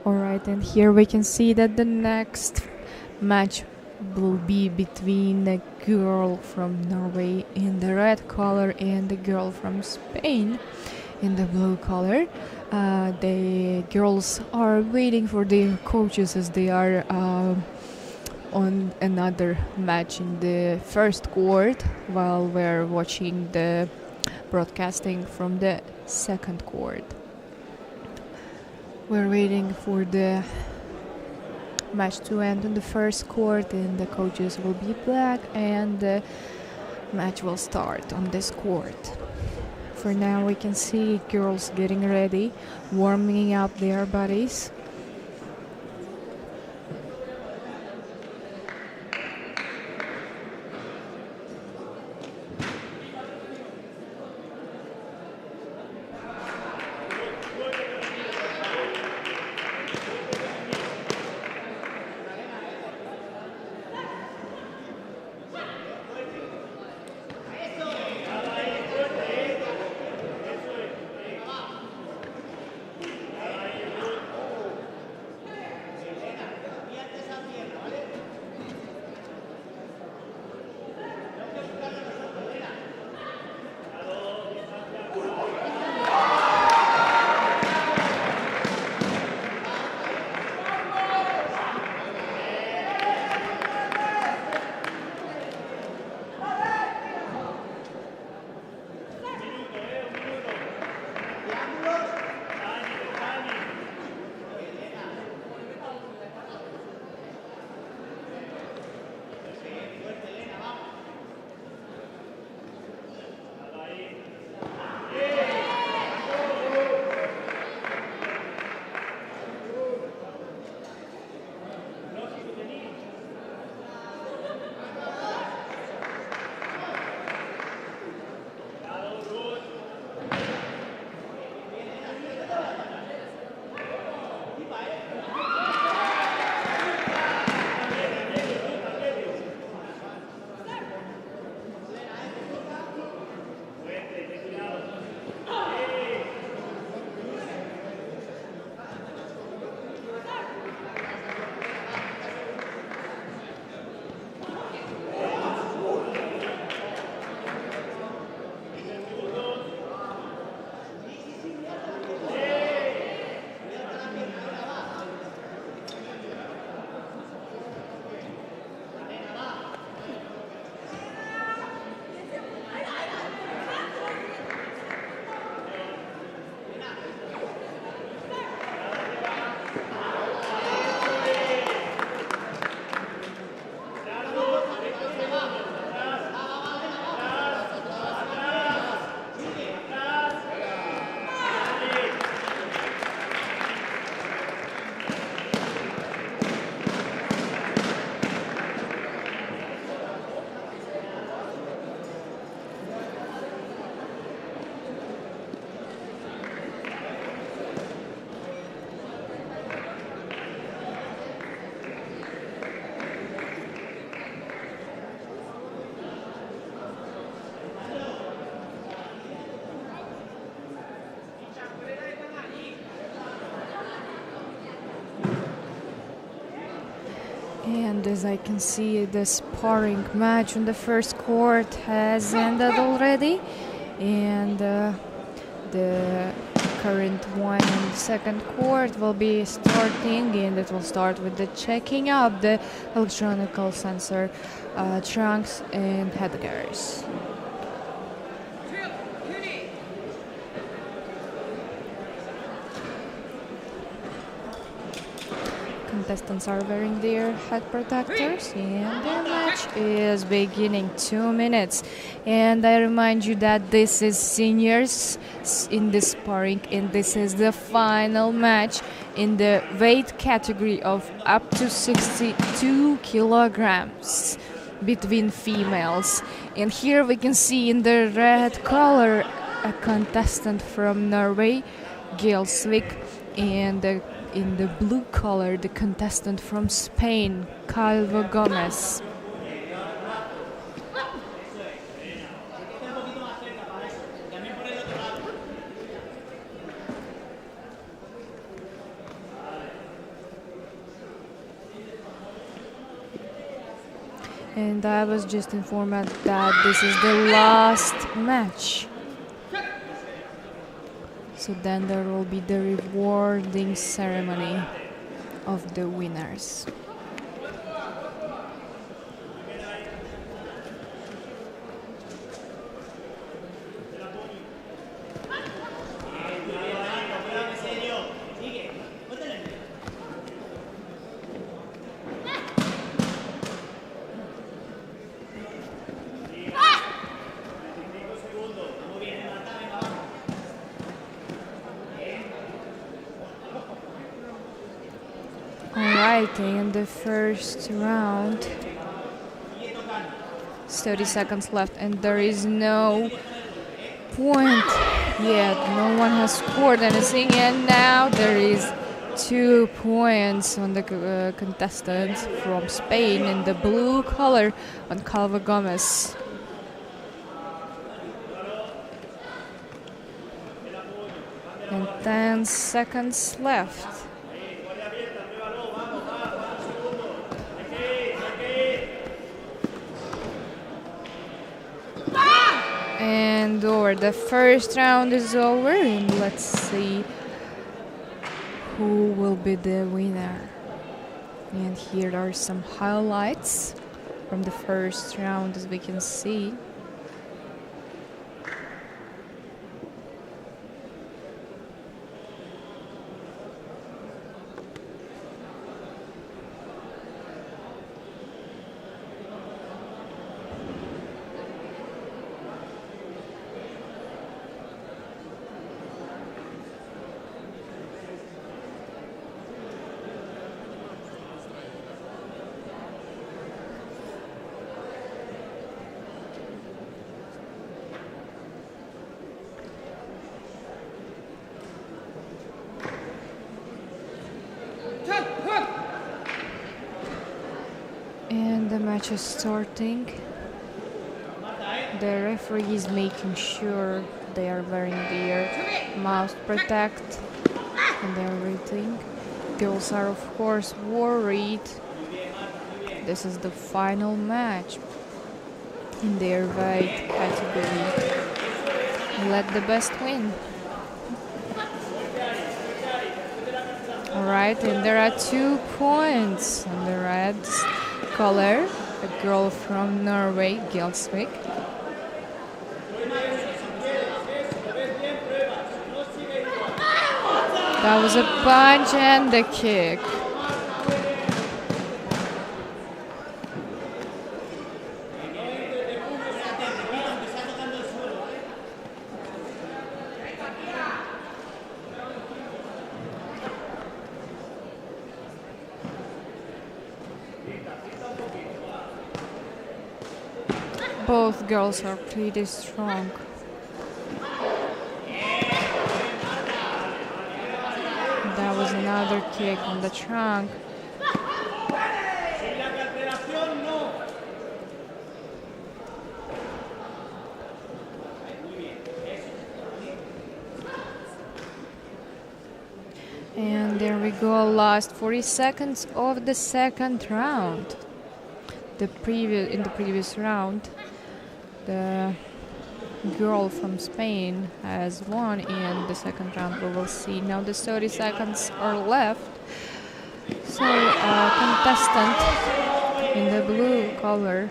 Alright, and here we can see that the next match will be between the girl from Norway in the red color and the girl from Spain in the blue color. The girls are waiting for the coaches as they are on another match in the first court while we're watching the broadcasting from the second court. We're waiting for the match to end on the first court, and the coaches will be back and the match will start on this court. For now we can see girls getting ready, warming up their bodies. And as I can see, the sparring match on the first court has ended already, and the current one in the second court will be starting, and it will start with the checking up the electronic sensor trunks and headgears. Contestants are wearing their head protectors, and the match is beginning. 2 minutes. And I remind you that this is seniors in the sparring, and this is the final match in the weight category of up to 62 kilograms between females. And here we can see in the red color a contestant from Norway, Gilsvik, and in the blue color, the contestant from Spain, Calvo Gomez. And I was just informed that this is the last match. So then there will be the rewarding ceremony of the winners. fighting in the first round. 30 seconds left, and there is no point yet. No one has scored anything, and now there is 2 points on the contestant from Spain in the blue color on Calvo Gomez. And 10 seconds left. And over. The first round is over, and let's see who will be the winner. And here are some highlights from the first round, as we can see. And the match is starting. The referee is making sure they are wearing their mouth protect and everything. Girls are of course worried. This is the final match in their weight category. Let the best win. Alright, and there are 2 points on the red color, a girl from Norway, Gjelsvik. That was a punch and a kick. Both girls are pretty strong. That was another kick on the trunk. And there we go, last 40 seconds of the second round. In the previous round, the girl from Spain has won, in the second round we will see. Now the 30 seconds are left. So contestant in the blue color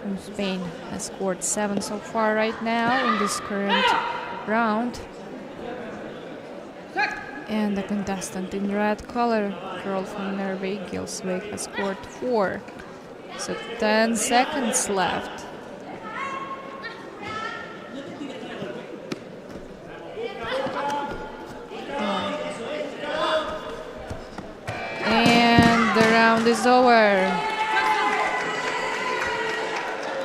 from Spain has scored 7 so far right now in this current round. And the contestant in red color, girl from Norway, Gjelsvik, has scored 4. So 10 seconds left. And the round is over.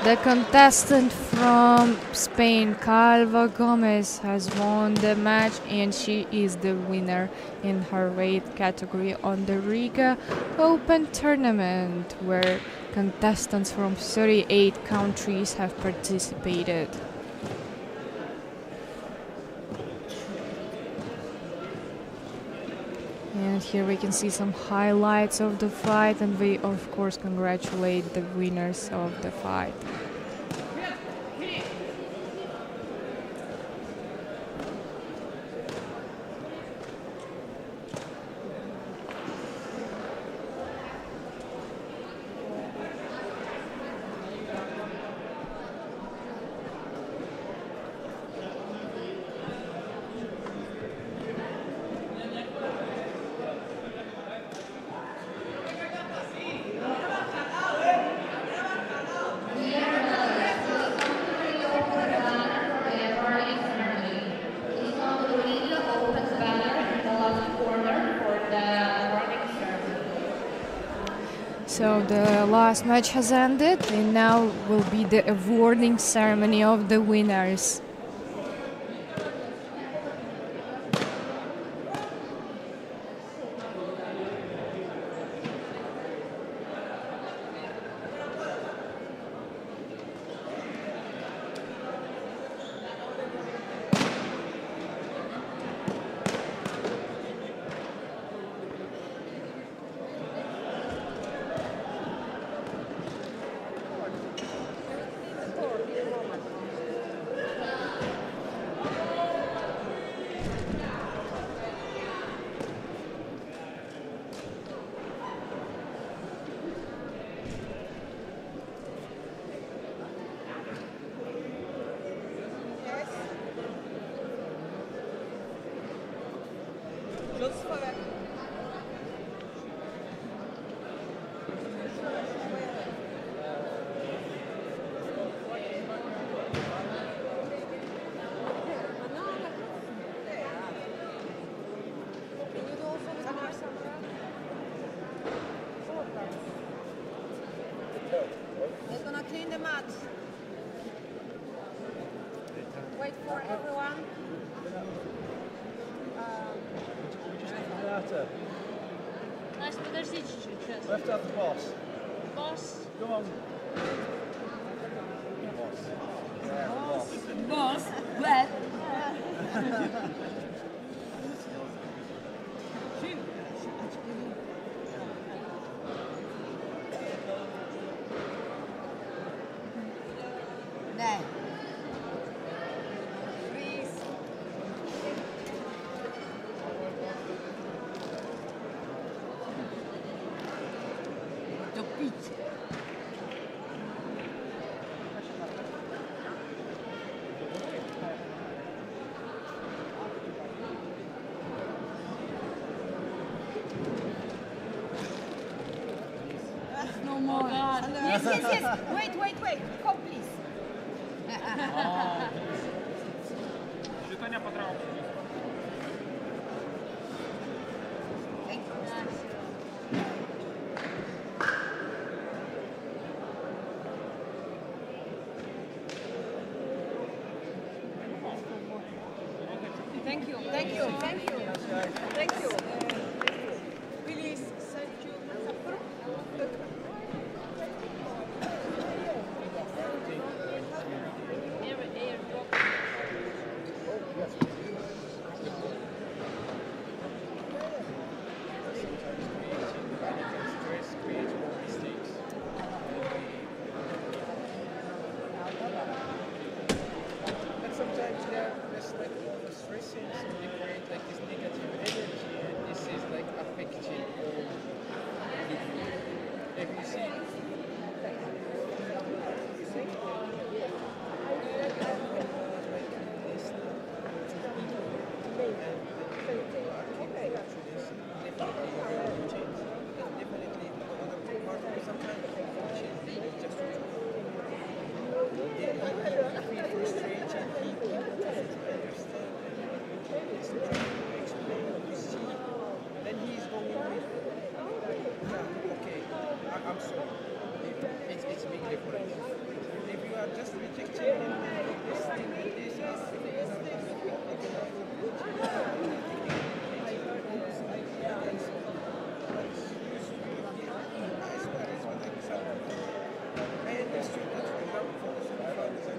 The contestant from Spain, Calvo Gomez, has won the match, and she is the winner in her weight category on the Riga Open tournament, where contestants from 38 countries have participated. And here we can see some highlights of the fight, and we of course congratulate the winners of the fight. So the last match has ended, and now will be the awarding ceremony of the winners. They're gonna clean the mat. Wait for everyone. Настя, подожди чуть-чуть, сейчас. Left out the boss. Boss. Go on. Boss, well. Ne. Freeze. Topit. No more. Oh God. Yes, yes, yes. Wait. Come, please. Życzenia po traumie. Thank you. Thank you. Thank you. Thank you. Thank you. Please, thank you. Stress creates more mistakes. And sometimes they're just like overstressing, so they create like this negative energy, and this is like affecting all the group. If you see, then he's going with, yeah, okay, I'm sorry. It's a big difference. If you are just rejecting him, this thing, I understood that for example, for the fathers and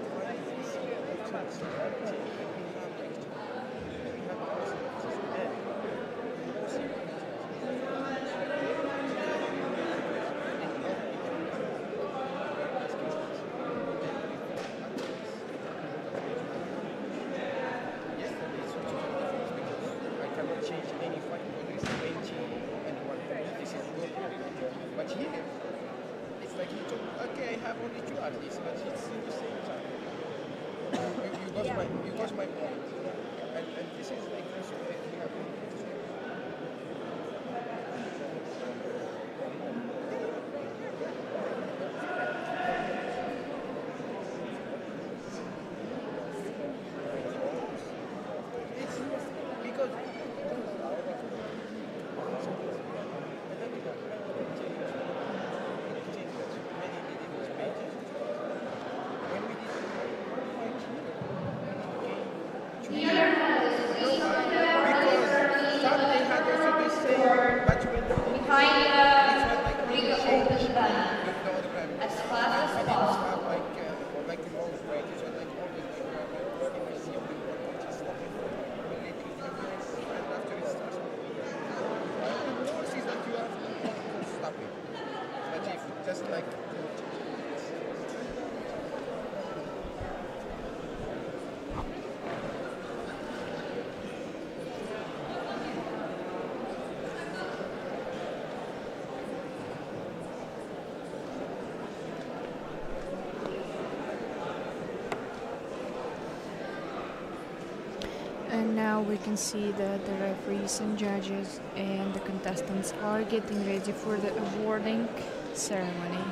change any fight, whether it's 20 and 130, this is good. But here, it's like you told, okay, I have only 2 at least, but it's in the same time. You got my point. And this is like this way we have. Because And now we can see that the referees and judges and the contestants are getting ready for the awarding ceremony.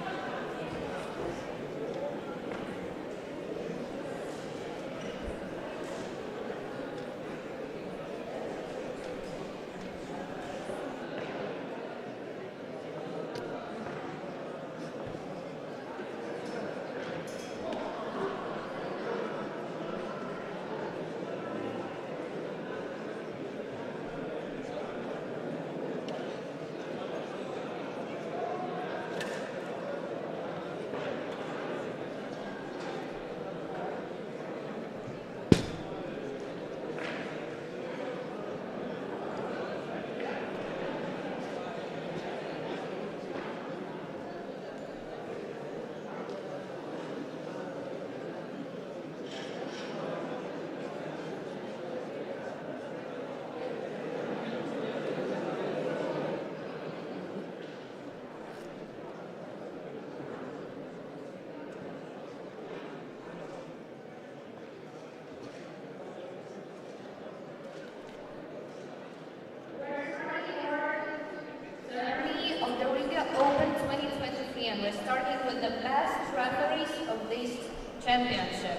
Ceremony of the Riga Open 2023, and we're starting with the best referees of this championship.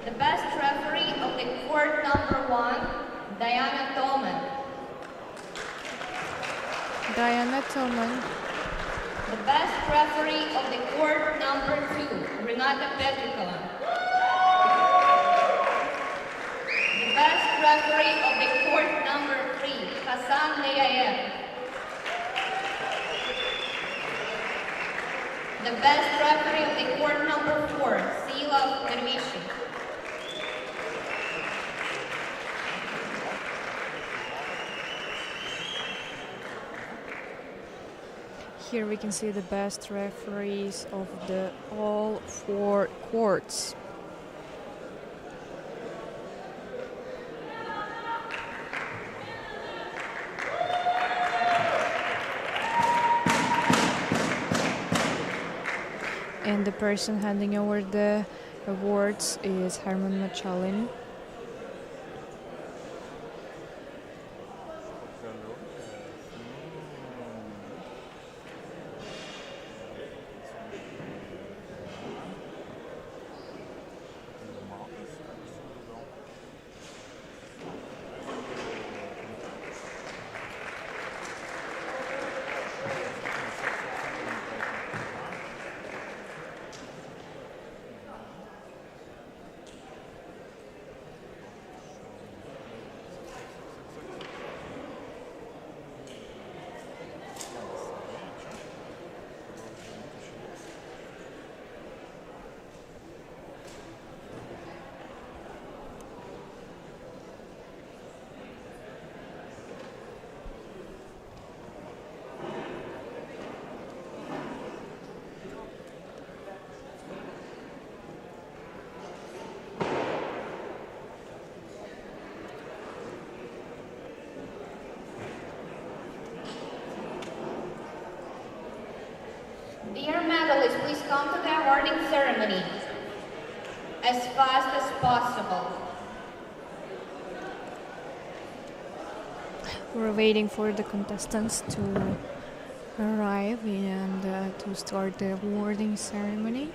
The best referee of the court number 1, Diana Tolman. Diana Tillman. The best referee of the court number 2, Renata Petrikova. The best referee of the court number 3, Hassan Leyayev. The best referee of the court number 4, Sila Dervishi. Here we can see the best referees of the all 4 courts. And the person handing over the awards is Herman Machalin. Dear medalists, please come to the awarding ceremony as fast as possible. We're waiting for the contestants to arrive and to start the awarding ceremony.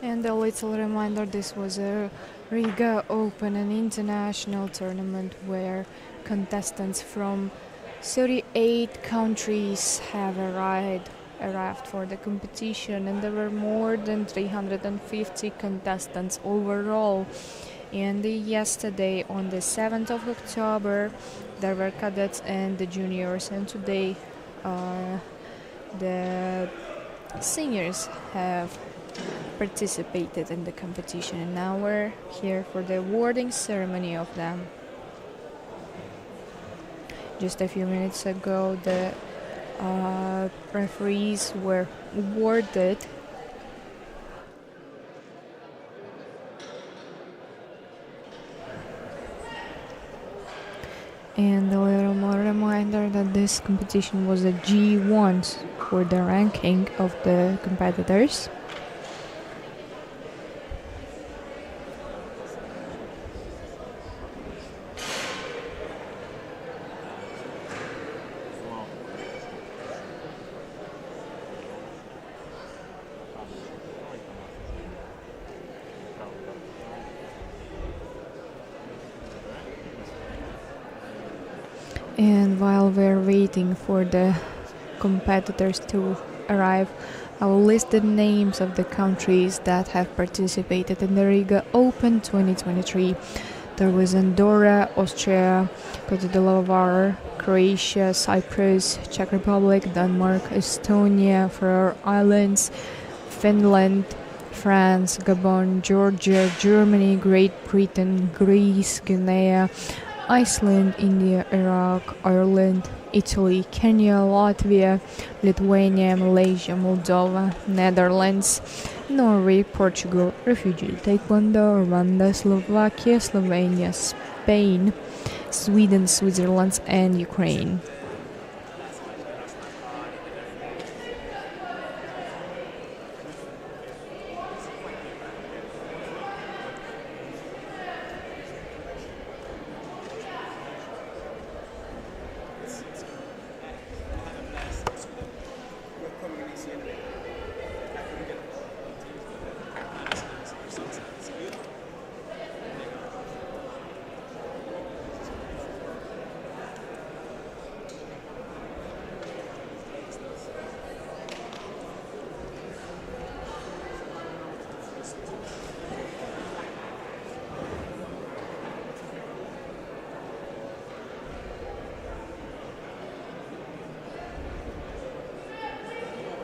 And a little reminder, this was a Riga Open, an international tournament where contestants from 38 countries have arrived arrived for the competition, and there were more than 350 contestants overall. And yesterday, on the 7th of October, there were cadets and the juniors, and today the seniors have participated in the competition, and now we're here for the awarding ceremony of them. Just a few minutes ago, the referees were awarded. And a little more reminder that this competition was a G1 for the ranking of the competitors. And while we're waiting for the competitors to arrive, I will list the names of the countries that have participated in the Riga Open 2023. There was Andorra, Austria, Cote d'Ivoire, Croatia, Cyprus, Czech Republic, Denmark, Estonia, Faroe Islands, Finland, France, Gabon, Georgia, Germany, Great Britain, Greece, Guinea, Iceland, India, Iraq, Ireland, Italy, Kenya, Latvia, Lithuania, Malaysia, Moldova, Netherlands, Norway, Portugal, Refugee Taekwondo, Rwanda, Slovakia, Slovenia, Spain, Sweden, Switzerland, and Ukraine.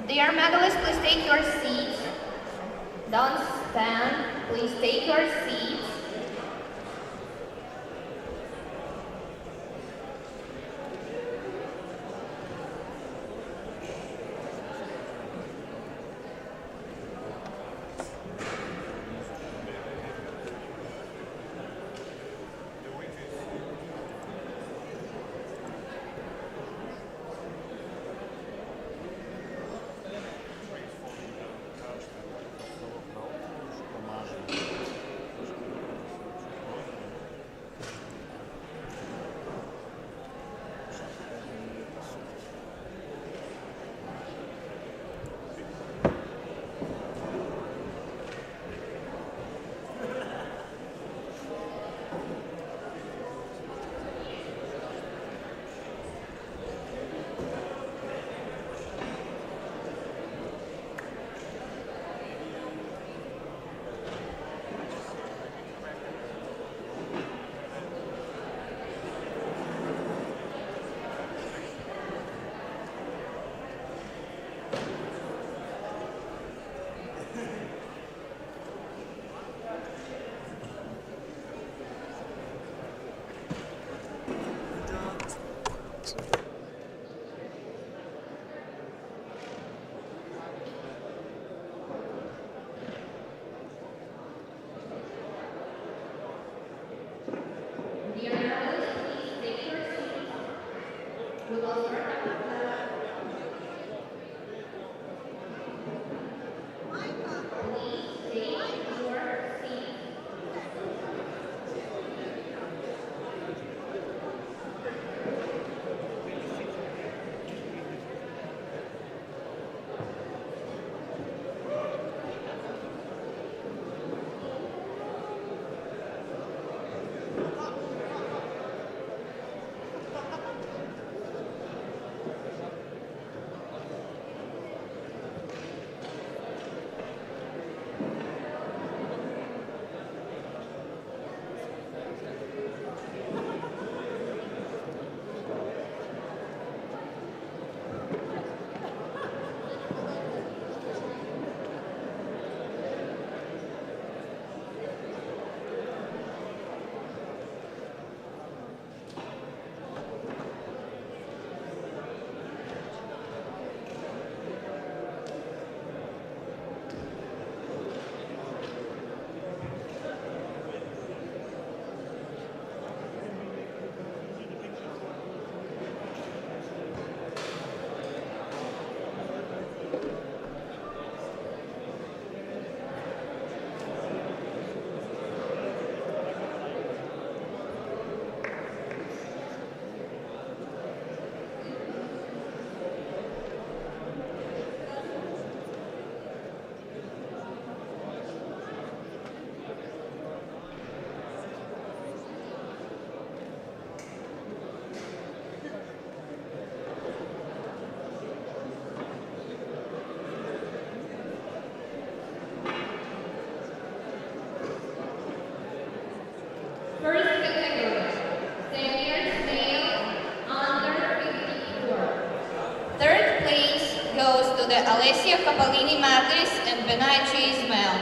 Dear medalists, please take your seats. Don't stand. Please take your seats. place goes to the Alessia Capellini Matis and Benaichi Ismail.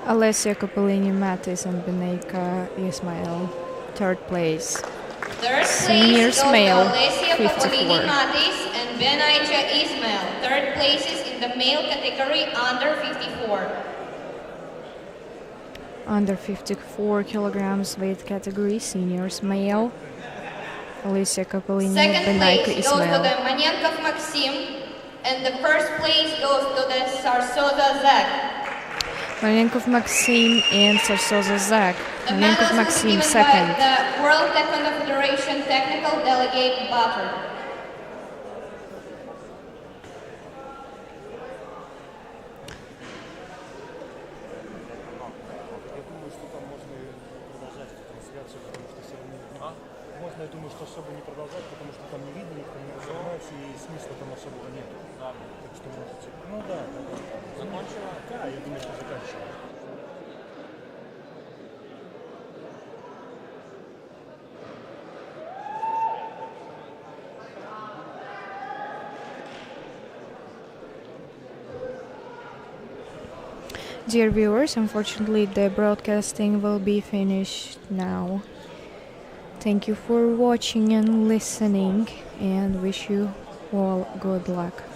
Alessia Capellini Matis and Benaika Ismail, third place. Third Seniors place goes male, to Alessia 54. Capellini Matis and Benaicha Ismail. Third places in the male category under 54. Under 54 kilograms weight category, seniors male. Alessia Capellini and Second Benaika place goes to Ismail. the Manyankov Maxim, and the first place goes to the Sarsoza Zak. Malenkov Maxim and Sarsoza Zak. The Malenkov medals will be Maxim given second. by the World Taekwondo Federation Technical Delegate Butter. Я думаю, что особо не продолжать, потому что там не видно, никто не разогнается, и смысла там особого нет. Так что можете. Ну да. Закончила? Да, я думаю, что заканчивала. Dear viewers, unfortunately the broadcasting will be finished now. Thank you for watching and listening, and wish you all good luck.